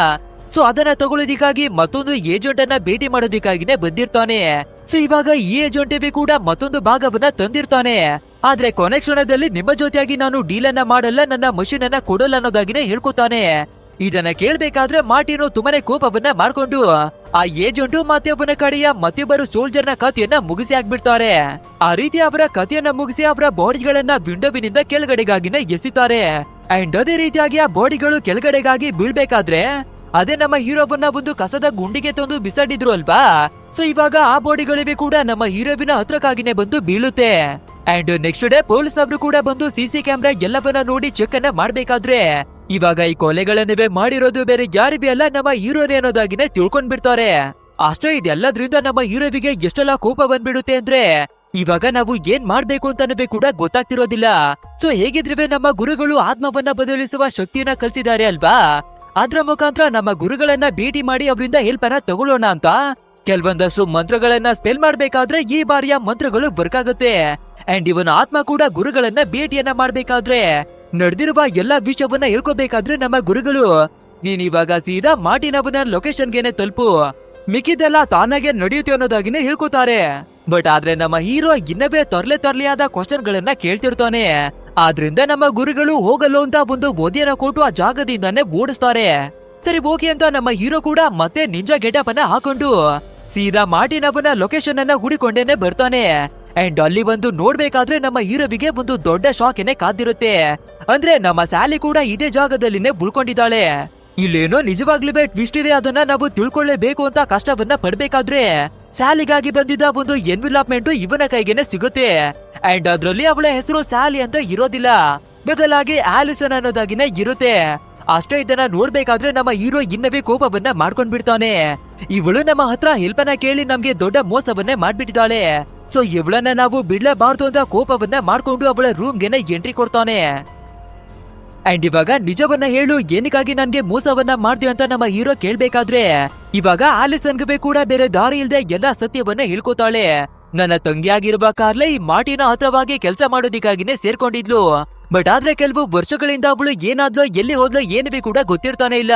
ಸೊ ಅದನ್ನ ತಗೊಳ್ಳೋದಿಕ್ಕಾಗಿ ಮತ್ತೊಂದು ಏಜೆಂಟ್ ಅನ್ನ ಭೇಟಿ ಮಾಡೋದಿಕ್ಕಾಗಿನೇ ಬಂದಿರ್ತಾನೆ. ಸೊ ಇವಾಗ ಈ ಏಜೆಂಟ್ ಕೂಡ ಮತ್ತೊಂದು ಭಾಗವನ್ನ ತಂದಿರ್ತಾನೆ. ಆದ್ರೆ ಕೊನೆ ಕ್ಷಣದಲ್ಲಿ ನಿಮ್ಮ ಜೊತೆಯಾಗಿ ನಾನು ಡೀಲ್ ಅನ್ನ ಮಾಡಲ್ಲ, ನನ್ನ ಮಷಿನ್ ಅನ್ನ ಕೊಡಲ್ಲ ಅನ್ನೋದಾಗಿನೇ ಹೇಳ್ಕೊತಾನೆ. ಇದನ್ನ ಕೇಳ್ಬೇಕಾದ್ರೆ ಮಾರ್ಟಿನೋ ತುಂಬಾನೇ ಕೋಪವನ್ನ ಮಾಡ್ಕೊಂಡು ಆ ಏಜೆಂಟು ಮತ್ತೆ ಅವನ ಕಡೆಯ ಮತ್ತಿಬ್ಬರು ಸೋಲ್ಜರ್ ನ ಕಥೆಯನ್ನ ಮುಗಿಸಿ ಆಗ್ಬಿಡ್ತಾರೆ. ಆ ರೀತಿ ಅವರ ಕಥೆಯನ್ನ ಮುಗಿಸಿ ಅವರ ಬಾಡಿಗಳನ್ನ ವಿಂಡೋವಿನಿಂದ ಕೆಳಗಡೆಗಾಗಿನೇ ಎಸಿತಾರೆ. ಅಂಡ್ ಅದೇ ರೀತಿಯಾಗಿ ಆ ಬಾಡಿಗಳು ಕೆಳಗಡೆಗಾಗಿ ಬೀಳ್ಬೇಕಾದ್ರೆ ಅದೇ ನಮ್ಮ ಹೀರೋವನ್ನ ಒಂದು ಕಸದ ಗುಂಡಿಗೆ ತಂದು ಬಿಸಾಡಿದ್ರು ಅಲ್ವಾ, ಸೊ ಇವಾಗ ಆ ಬಾಡಿಗಳಿವೆ ಕೂಡ ನಮ್ಮ ಹೀರೋವಿನ ಹತ್ರಕ್ಕಾಗಿನೇ ಬಂದು ಬೀಳುತ್ತೆ. ಅಂಡ್ ನೆಕ್ಸ್ಟ್ ಡೇ ಪೊಲೀಸ್ನವರು ಕೂಡ ಬಂದು ಸಿಸಿ ಕ್ಯಾಮ್ರಾ ಎಲ್ಲವನ್ನ ನೋಡಿ ಚೆಕ್ ಅನ್ನ ಮಾಡ್ಬೇಕಾದ್ರೆ ಇವಾಗ ಈ ಕೊಲೆಗಳನ್ನೇ ಮಾಡಿರೋದು ಬೇರೆ ಯಾರಿವೆ ಅಲ್ಲ, ನಮ್ಮ ಹೀರೋನೇ ಅನ್ನೋದಾಗಿನೇ ತಿಳ್ಕೊಂಡ್ ಬಿಡ್ತಾರೆ. ಅಷ್ಟೇ ಇದೆಲ್ಲದ್ರಿಂದ ನಮ್ಮ ಹೀರೋವಿಗೆ ಎಷ್ಟೆಲ್ಲ ಕೋಪ ಬಂದ್ಬಿಡುತ್ತೆ ಅಂದ್ರೆ, ಇವಾಗ ನಾವು ಏನ್ ಮಾಡ್ಬೇಕು ಅಂತ ಕೂಡ ಗೊತ್ತಾಗ್ತಿರೋದಿಲ್ಲ. ಸೊ ಹೇಗಿದ್ರೆ ನಮ್ಮ ಗುರುಗಳು ಆತ್ಮವನ್ನ ಬದಲಿಸುವ ಶಕ್ತಿಯನ್ನ ಕಲ್ಸಿದ್ದಾರೆ ಅಲ್ವಾ, ಅದ್ರ ಮುಖಾಂತರ ನಮ್ಮ ಗುರುಗಳನ್ನ ಭೇಟಿ ಮಾಡಿ ಅವರಿಂದ ಹೆಲ್ಪ್ ಅನ್ನ ತಗೊಳ್ಳೋಣ ಅಂತ ಕೆಲವೊಂದಷ್ಟು ಮಂತ್ರಗಳನ್ನ ಸ್ಪೆಲ್ ಮಾಡ್ಬೇಕಾದ್ರೆ ಈ ಬಾರಿಯ ಮಂತ್ರಗಳು ವರ್ಕ್ ಆಗುತ್ತೆ. ಅಂಡ್ ಇವನ ಆತ್ಮ ಕೂಡ ಗುರುಗಳನ್ನ ಭೇಟಿಯನ್ನ ಮಾಡ್ಬೇಕಾದ್ರೆ ನಡೆದಿರುವ ಎಲ್ಲಾ ವಿಷಯವನ್ನ ಹೇಳ್ಕೋಬೇಕಾದ್ರೆ ನಮ್ಮ ಗುರುಗಳು, ನೀನ್ ಇವಾಗ ಸೀದಾ ಮಾರ್ಟಿನ್ ಅವನ ಲೊಕೇಶನ್ಗೆನೆ ತಲುಪು, ಮಿಕ್ಕಿದೆಲ್ಲ ತಾನಾಗೆ ನಡೆಯುತ್ತೆ ಅನ್ನೋದಾಗಿನೇ ಹೇಳ್ಕೊತಾರೆ. ಬಟ್ ಆದ್ರೆ ನಮ್ಮ ಹೀರೋ ಇನ್ನವೇ ತರ್ಲೆಯಾದ ಕ್ವಶನ್ ಗಳನ್ನ ಕೇಳ್ತಿರ್ತಾನೆ. ಆದ್ರಿಂದ ನಮ್ಮ ಗುರುಗಳು ಹೋಗಲು ಅಂತ ಒಂದು ಒದೆಯನ್ನ ಕೊಟ್ಟು ಆ ಜಾಗದಿಂದಾನೇ ಓಡಿಸ್ತಾರೆ. ಸರಿ ಓಕೆ ಅಂತ ನಮ್ಮ ಹೀರೋ ಕೂಡ ಮತ್ತೆ ನಿಂಜಾ ಗೆಟಪ್ ಅನ್ನ ಹಾಕೊಂಡು ಸೀದಾ ಮಾರ್ಟಿನ್ ಅವನ ಲೊಕೇಶನ್ ಅನ್ನ ಹುಡಿಕೊಂಡೇನೆ ಬರ್ತಾನೆ. ಅಂಡ್ ಅಲ್ಲಿ ಬಂದು ನೋಡ್ಬೇಕಾದ್ರೆ ನಮ್ಮ ಹೀರೋವಿಗೆ ಒಂದು ದೊಡ್ಡ ಶಾಕ್ ಏನೇ ಕಾದಿರುತ್ತೆ. ಅಂದ್ರೆ ನಮ್ಮ ಸ್ಯಾಲಿ ಕೂಡ ಇದೇ ಜಾಗದಲ್ಲಿನೇ ಉಳ್ಕೊಂಡಿದ್ದಾಳೆ. ಇಲ್ಲೇನೋ ನಿಜವಾಗ್ಲೂ ಟ್ವಿಸ್ಟ್ ಇದೆ, ಅದನ್ನ ನಾವು ತಿಳ್ಕೊಳ್ಳೇಬೇಕು ಅಂತ ಕಷ್ಟವನ್ನ ಪಡ್ಬೇಕಾದ್ರೆ ಸ್ಯಾಲಿಗಾಗಿ ಬಂದಿದ್ದ ಒಂದು ಎನ್ವಿಲಾಪ್ಮೆಂಟ್ ಇವನ ಕೈಗೆನೆ ಸಿಗುತ್ತೆ. ಅಂಡ್ ಅದ್ರಲ್ಲಿ ಅವಳ ಹೆಸರು ಸ್ಯಾಲಿ ಅಂತ ಇರೋದಿಲ್ಲ, ಬದಲಾಗಿ ಆಲಿಸನ್ ಅನ್ನೋದಾಗಿನೇ ಇರುತ್ತೆ. ಅಷ್ಟೇ ಇದನ್ನ ನೋಡ್ಬೇಕಾದ್ರೆ ನಮ್ಮ ಹೀರೋ ಇನ್ನವೇ ಕೋಪವನ್ನ ಮಾಡ್ಕೊಂಡ್ ಬಿಡ್ತಾನೆ. ಇವಳು ನಮ್ಮ ಹತ್ರ ಹೆಲ್ಪ್ ಅನ್ನ ಕೇಳಿ ನಮ್ಗೆ ದೊಡ್ಡ ಮೋಸವನ್ನೇ ಮಾಡ್ಬಿಟ್ಟಿದ್ದಾಳೆ. ಸೊ ಇವಳನ್ನ ನಾವು ಬಿಡ್ಲೇಬಾರ್ದು ಅಂತ ಕೋಪವನ್ನ ಮಾಡ್ಕೊಂಡು ಅವಳ ರೂಮ್ಗೆನೆ ಎಂಟ್ರಿ ಕೊಡ್ತಾನೆ. ಅಂಡ್ ಇವಾಗ ನಿಜವನ್ನ ಹೇಳು, ಏನಕ್ಕಾಗಿ ನನ್ಗೆ ಮೋಸವನ್ನ ಮಾಡ್ತೀವಿ ಅಂತ ನಮ್ಮ ಹೀರೋ ಕೇಳ್ಬೇಕಾದ್ರೆ ಇವಾಗ ಆಲಿಸನ್ಗೆ ಕೂಡ ಬೇರೆ ದಾರಿ ಇಲ್ದೆ ಎಲ್ಲಾ ಸತ್ಯವನ್ನ ಹೇಳ್ಕೊತಾಳೆ. ನನ್ನ ತಂಗಿಯಾಗಿರುವ ಕಾರ್ಲೆ ಈ ಮಾರ್ಟಿನ ಹತ್ರವಾಗಿ ಕೆಲಸ ಮಾಡೋದಿಕ್ಕಾಗಿನೇ ಸೇರ್ಕೊಂಡಿದ್ಲು. ಬಟ್ ಆದ್ರೆ ಕೆಲವು ವರ್ಷಗಳಿಂದ ಅವಳು ಏನಾದ್ಲೋ ಎಲ್ಲಿ ಹೋದ್ಲೋ ಏನು ಕೂಡ ಗೊತ್ತಿರ್ತಾನೆ ಇಲ್ಲ.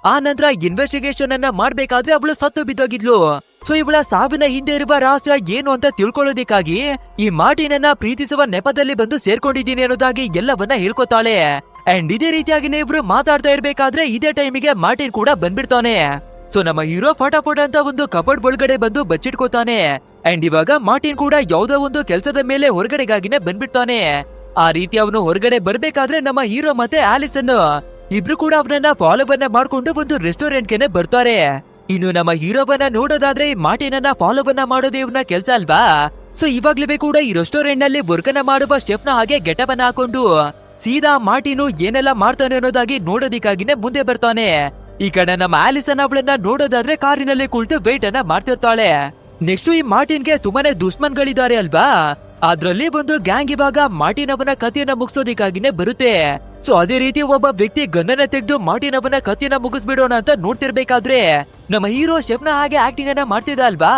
ಆ ನಂತರ ಇನ್ವೆಸ್ಟಿಗೇಷನ್ ಅನ್ನ ಮಾಡ್ಬೇಕಾದ್ರೆ ಅವಳು ಸತ್ತು ಬಿದ್ದೋಗಿದ್ಲು. ಸೊ ಇವಳ ಸಾವಿನ ಹಿಂದೆ ಇರುವ ರಹಸ್ಯ ಏನು ಅಂತ ತಿಳ್ಕೊಳ್ಳೋದಿಕ್ಕಾಗಿ ಈ ಮಾರ್ಟಿನನ್ನ ಪ್ರೀತಿಸುವ ನೆಪದಲ್ಲಿ ಬಂದು ಸೇರ್ಕೊಂಡಿದ್ದೀನಿ ಅನ್ನೋದಾಗಿ ಎಲ್ಲವನ್ನ ಹೇಳ್ಕೊತಾಳೆ. ಅಂಡ್ ಇದೇ ರೀತಿಯಾಗಿನೇ ಇವ್ರು ಮಾತಾಡ್ತಾ ಇರ್ಬೇಕಾದ್ರೆ ಇದೇ ಟೈಮಿಗೆ ಮಾರ್ಟಿನ್ ಕೂಡ ಬಂದ್ಬಿಡ್ತಾನೆ. ಸೊ ನಮ್ಮ ಹೀರೋ ಫಟಾಫಟ್ ಅಂತ ಒಂದು ಕಬೋರ್ಡ್ ಒಳಗಡೆ ಬಂದು ಬಚ್ಚಿಟ್ಕೋತಾನೆ. ಅಂಡ್ ಇವಾಗ ಮಾರ್ಟಿನ್ ಕೂಡ ಯಾವ್ದೋ ಒಂದು ಕೆಲಸದ ಮೇಲೆ ಹೊರಗಡೆಗಾಗಿನೇ ಬಂದ್ಬಿಡ್ತಾನೆ. ಆ ರೀತಿ ಅವನು ಹೊರಗಡೆ ಬರ್ಬೇಕಾದ್ರೆ ನಮ್ಮ ಹೀರೋ ಮತ್ತೆ ಆಲಿಸನ್ ಇಬ್ರು ಕೂಡ ಅವನನ್ನ ಫಾಲೋವನ್ನ ಮಾಡ್ಕೊಂಡು ಒಂದು ರೆಸ್ಟೋರೆಂಟ್ಗೆ ಬರ್ತಾರೆ. ಇನ್ನು ನಮ್ಮ ಹೀರೋವನ್ನ ನೋಡೋದಾದ್ರೆ ಮಾರ್ಟಿನನ್ನ ಫಾಲೋವನ್ನ ಮಾಡೋದೇ ಇವನ ಕೆಲ್ಸ ಅಲ್ವಾ. ಸೊ ಇವಾಗ್ಲೇ ಕೂಡ ಈ ರೆಸ್ಟೋರೆಂಟ್ ನಲ್ಲಿ ವರ್ಕನ್ನ ಮಾಡುವ ಶೆಫ್ನ ಹಾಗೆ ಗೆಟಪನ್ನ ಹಾಕೊಂಡು ಸೀದಾ ಮಾರ್ಟಿನು ಏನೆಲ್ಲ ಮಾಡ್ತಾನೆ ಅನ್ನೋದಾಗಿ ನೋಡೋದಿಕ್ಕಾಗಿನೇ ಮುಂದೆ ಬರ್ತಾನೆ. ಈ ಕಡೆ ನಮ್ಮ ಆಲಿಸನ್ ಅವಳನ್ನ ನೋಡೋದಾದ್ರೆ ಕಾರಿನಲ್ಲಿ ಕುಳಿತು ವೇಟ್ ಅನ್ನ ಮಾಡ್ತಿರ್ತಾಳೆ. ನೆಕ್ಸ್ಟ್ ಈ ಮಾರ್ಟಿನ್ಗೆ ತುಂಬಾನೇ ದುಶ್ಮನ್ಗಳಿದ್ದಾರೆ ಅಲ್ವಾ, ಅದ್ರಲ್ಲಿ ಒಂದು ಗ್ಯಾಂಗ್ ಇವಾಗ ಮಾರ್ಟಿನ್ ಅವನ ಕಥೆಯನ್ನ ಮುಗಿಸೋದಿಕ್ಕಾಗಿನೇ ಬರುತ್ತೆ. ಸೊ ಅದೇ ರೀತಿ ಒಬ್ಬ ವ್ಯಕ್ತಿ ಗನ್ನನ್ನ ತೆಗೆದು ಮಾರ್ಟಿನ್ ಅವನ ಕಥೆಯನ್ನ ಮುಗಿಸ್ಬಿಡೋಣ ಅಂತ ನೋಡ್ತಿರ್ಬೇಕಾದ್ರೆ ನಮ್ಮ ಹೀರೋ ಶೆಫ್ನ ಹಾಗೆ ಆಕ್ಟಿಂಗ್ ಅನ್ನ ಮಾಡ್ತಿದ್ದ ಅಲ್ವಾ.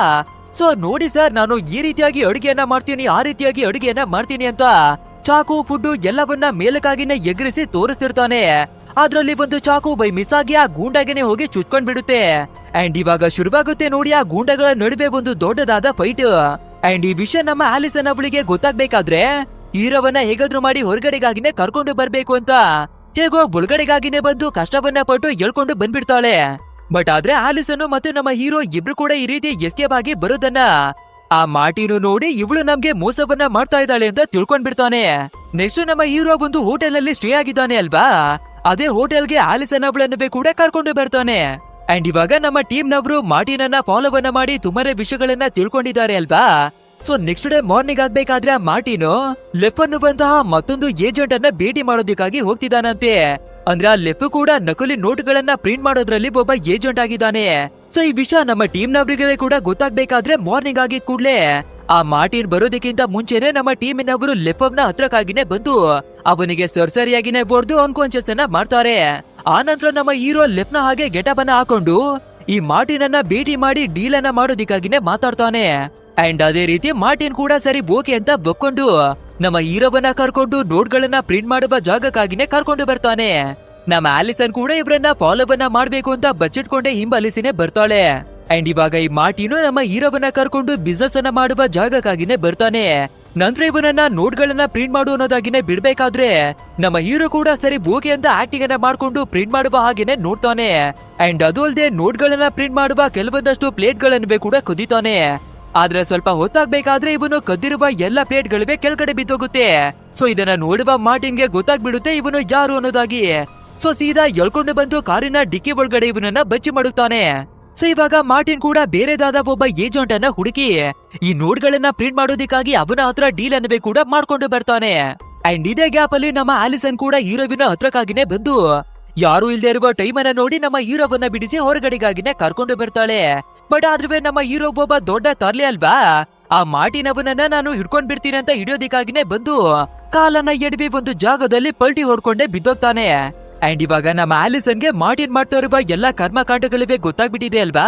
ಸೊ ನೋಡಿ ಸರ್, ನಾನು ಈ ರೀತಿಯಾಗಿ ಅಡುಗೆಯನ್ನ ಮಾಡ್ತೀನಿ, ಆ ರೀತಿಯಾಗಿ ಅಡುಗೆಯನ್ನ ಮಾಡ್ತೀನಿ ಅಂತ ಚಾಕು ಫುಡ್ ಎಲ್ಲವನ್ನ ಮೇಲಕ್ಕಾಗಿನೇ ಎಗರಿಸಿ ತೋರಿಸ್ತಿರ್ತಾನೆ. ಅದ್ರಲ್ಲಿ ಒಂದು ಚಾಕು ಬೈ ಮಿಸ್ ಆಗಿ ಆ ಗೂಂಡಾಗೆನೆ ಹೋಗಿ ಚುಚ್ಕೊಂಡ್ ಬಿಡುತ್ತೆ. ಅಂಡ್ ಇವಾಗ ಶುರುವಾಗುತ್ತೆ ನೋಡಿ ಆ ಗೂಂಡಗಳ ನಡುವೆ ಒಂದು ದೊಡ್ಡದಾದ ಫೈಟ್. ಅಂಡ್ ಈ ವಿಷಯ ನಮ್ಮ ಆಲಿಸನ್ ಅವಳಿಗೆ ಗೊತ್ತಾಗ್ಬೇಕಾದ್ರೆ ಹೀರೋವನ್ನ ಹೇಗಾದ್ರೂ ಮಾಡಿ ಹೊರಗಡೆಗಾಗಿನೇ ಕರ್ಕೊಂಡು ಬರ್ಬೇಕು ಅಂತ ಹೇಗೋ ಒಳಗಡೆಗಾಗಿನೇ ಬಂದು ಕಷ್ಟವನ್ನ ಪಟ್ಟು ಎಳ್ಕೊಂಡು ಬಂದ್ಬಿಡ್ತಾಳೆ. ಬಟ್ ಆದ್ರೆ ಆಲಿಸನ್ ಮತ್ತೆ ನಮ್ಮ ಹೀರೋ ಇಬ್ರು ಕೂಡ ಈ ರೀತಿ ಎಸ್ಕೇಪ್ ಆಗಿ ಬರೋದನ್ನ ಆ ಮಾರ್ಟಿನು ನೋಡಿ ಇವಳು ನಮ್ಗೆ ಮೋಸವನ್ನ ಮಾಡ್ತಾ ಇದ್ದಾಳೆ ಅಂತ ತಿಳ್ಕೊಂಡ್ ಬಿಡ್ತಾನೆ. ನೆಕ್ಸ್ಟ್ ನಮ್ಮ ಹೀರೋ ಒಂದು ಹೋಟೆಲ್ ಅಲ್ಲಿ ಸ್ಟೇ ಆಗಿದ್ದಾನೆ ಅಲ್ವಾ, ಅದೇ ಹೋಟೆಲ್ಗೆ ಆಲಿಸನ್ ಅವಳನ್ನವೇ ಕೂಡ ಕರ್ಕೊಂಡು ಬರ್ತಾನೆ. ಅಂಡ್ ಇವಾಗ ನಮ್ಮ ಟೀಮ್ ನವರು ಮಾರ್ಟಿನನ್ನ ಫಾಲೋವನ್ನ ಮಾಡಿ ತುಂಬಾನೇ ವಿಷಯಗಳನ್ನ ತಿಳ್ಕೊಂಡಿದ್ದಾರೆ ಅಲ್ವಾ. ಸೊ ನೆಕ್ಸ್ಟ್ ಡೇ ಮಾರ್ನಿಂಗ್ ಆಗ್ಬೇಕಾದ್ರೆ ಆ ಮಾರ್ಟಿನು ಲೆಫ್ ಅನ್ನುವಂತಹ ಮತ್ತೊಂದು ಏಜೆಂಟ್ ಅನ್ನ ಭೇಟಿ ಮಾಡೋದಕ್ಕಾಗಿ ಹೋಗ್ತಿದ್ದಾನಂತೆ. ಅಂದ್ರೆ ಆ ಲೆಫ್ ಕೂಡ ನಕಲಿ ನೋಟ್ಗಳನ್ನ ಪ್ರಿಂಟ್ ಮಾಡೋದ್ರಲ್ಲಿ ಒಬ್ಬ ಏಜೆಂಟ್ ಆಗಿದ್ದಾನೆ. ಸೊ ಈ ವಿಷಯ ನಮ್ಮ ಟೀಮ್ ನವರಿಗೆ ಕೂಡ ಗೊತ್ತಾಗ್ಬೇಕಾದ್ರೆ ಮಾರ್ನಿಂಗ್ ಆಗಿದ್ ಕೂಡ್ಲೆ ಆ ಮಾರ್ಟಿನ್ ಬರೋದಕ್ಕಿಂತ ಮುಂಚೆನೆ ನಮ್ಮ ಟೀಮಿನವರು ಲೆಫ್ನ ಹತ್ರಕ್ಕಾಗಿನೇ ಬಂದು ಅವನಿಗೆ ಸರ್ಸರಿಯಾಗಿನೇ ಹೊಡೆದು ಅನ್ಕಾನ್ಶಿಯಸ್ ಅನ್ನ ಮಾಡ್ತಾರೆ. ಆ ನಂತರ ನಮ್ಮ ಹೀರೋ ಲೆಫ್ನ ಹಾಗೆ ಗೆಟಪ್ ಅನ್ನ ಹಾಕೊಂಡು ಈ ಮಾರ್ಟಿನ್ ಅನ್ನ ಭೇಟಿ ಮಾಡಿ ಡೀಲ್ ಅನ್ನ ಮಾಡೋದಿಕ್ಕಾಗಿನೇ ಮಾತಾಡ್ತಾನೆ. ಅಂಡ್ ಅದೇ ರೀತಿ ಮಾರ್ಟಿನ್ ಕೂಡ ಸರಿ ಓಕೆ ಅಂತ ಒಪ್ಕೊಂಡು ನಮ್ಮ ಹೀರೋವನ್ನ ಕರ್ಕೊಂಡು ನೋಟ್ಗಳನ್ನ ಪ್ರಿಂಟ್ ಮಾಡುವ ಜಾಗಕ್ಕಾಗಿನೇ ಕರ್ಕೊಂಡು ಬರ್ತಾನೆ. ನಮ್ಮ ಆಲಿಸನ್ ಕೂಡ ಇವ್ರನ್ನ ಫಾಲೋವನ್ನ ಮಾಡ್ಬೇಕು ಅಂತ ಬಚ್ಚಿಟ್ಕೊಂಡೆ ಹಿಂಬಾಲಿಸಿನೇ ಬರ್ತಾಳೆ. ಅಂಡ್ ಇವಾಗ ಈ ಮಾರ್ಟಿನು ನಮ್ಮ ಹೀರೋವನ್ನ ಕರ್ಕೊಂಡು ಬಿಸ್ನೆಸ್ ಅನ್ನ ಮಾಡುವ ಜಾಗಕ್ಕಾಗಿನೇ ಬರ್ತಾನೆ. ನಂತರ ಇವನನ್ನ ನೋಟ್ಗಳನ್ನ ಪ್ರಿಂಟ್ ಮಾಡು ಅನ್ನೋದಾಗಿನೇ ಬಿಡ್ಬೇಕಾದ್ರೆ ನಮ್ಮ ಹೀರೋ ಕೂಡ ಸರಿ ಓಕೆ ಅಂತ ಆಕ್ಟಿಂಗ್ ಅನ್ನ ಮಾಡ್ಕೊಂಡು ಪ್ರಿಂಟ್ ಮಾಡುವ ಹಾಗೇನೆ ನೋಡ್ತಾನೆ. ಅಂಡ್ ಅದು ಅಲ್ಲದೆ ನೋಟ್ಗಳನ್ನ ಪ್ರಿಂಟ್ ಮಾಡುವ ಕೆಲವೊಂದಷ್ಟು ಪ್ಲೇಟ್ಗಳನ್ನೇ ಕೂಡ ಕದೀತಾನೆ. ಆದ್ರೆ ಸ್ವಲ್ಪ ಹೊತ್ತಾಗ್ಬೇಕಾದ್ರೆ ಇವನು ಕದ್ದಿರುವ ಎಲ್ಲ ಪ್ಲೇಟ್ಗಳಿವೆ ಕೆಳಗಡೆ ಬಿದ್ದೋಗುತ್ತೆ. ಸೊ ಇದನ್ನ ನೋಡುವ ಮಾರ್ಟಿನ್ಗೆ ಗೊತ್ತಾಗ್ಬಿಡುತ್ತೆ ಇವನು ಯಾರು ಅನ್ನೋದಾಗಿ. ಸೊ ಸೀದಾ ಎಳ್ಕೊಂಡು ಬಂದು ಕಾರಿನ ಡಿಕ್ಕಿ ಒಳಗಡೆ ಇವನನ್ನ ಬಚ್ಚಿ ಮಾಡುತ್ತಾನೆ. ಸೊ ಇವಾಗ ಮಾರ್ಟಿನ್ ಕೂಡ ಬೇರೆದಾದ ಒಬ್ಬ ಏಜೆಂಟ್ ಅನ್ನ ಹುಡುಕಿ ಈ ನೋಟ್ಗಳನ್ನ ಪ್ರಿಂಟ್ ಮಾಡೋದಿಕ್ಕಾಗಿ ಅವನ ಹತ್ರ ಡೀಲ್ ಅನ್ನವೇ ಕೂಡ ಮಾಡ್ಕೊಂಡು ಬರ್ತಾನೆ. ಅಂಡ್ ಇದೇ ಗ್ಯಾಪ್ ಅಲ್ಲಿ ನಮ್ಮ ಆಲಿಸನ್ ಕೂಡ ಹೀರೋವಿನ ಹತ್ರಕ್ಕಾಗಿನೇ ಬಂದು ಯಾರು ಇಲ್ದೇ ಇರುವ ಟೈಮ್ ಅನ್ನ ನೋಡಿ ನಮ್ಮ ಹೀರೋವನ್ನ ಬಿಡಿಸಿ ಹೊರಗಡೆಗಾಗಿನೇ ಕರ್ಕೊಂಡು ಬರ್ತಾಳೆ. ಬಟ್ ಆದ್ರೆ ನಮ್ಮ ಹೀರೋ ಒಬ್ಬ ದೊಡ್ಡ ತರ್ಲೆ ಅಲ್ವಾ, ಆ ಮಾರ್ಟಿನ್ ಅವನನ್ನ ನಾನು ಹಿಡ್ಕೊಂಡ್ ಬಿಡ್ತೀನಿ ಅಂತ ಹಿಡಿಯೋದಿಕ್ಕಾಗಿನೇ ಬಂದು ಕಾಲನ್ನ ಎಡವಿ ಒಂದು ಜಾಗದಲ್ಲಿ ಪಲ್ಟಿ ಹೊಡ್ಕೊಂಡೆ ಬಿದ್ದೋಗ್ತಾನೆ. ಅಂಡ್ ಇವಾಗ ನಮ್ಮ ಆಲಿಸನ್ಗೆ ಮಾರ್ಟಿನ್ ಮಾಡ್ತಾ ಇರುವ ಎಲ್ಲಾ ಕರ್ಮಕಾಂಡಗಳಿವೆ ಗೊತ್ತಾಗ್ಬಿಟ್ಟಿದೆ ಅಲ್ವಾ.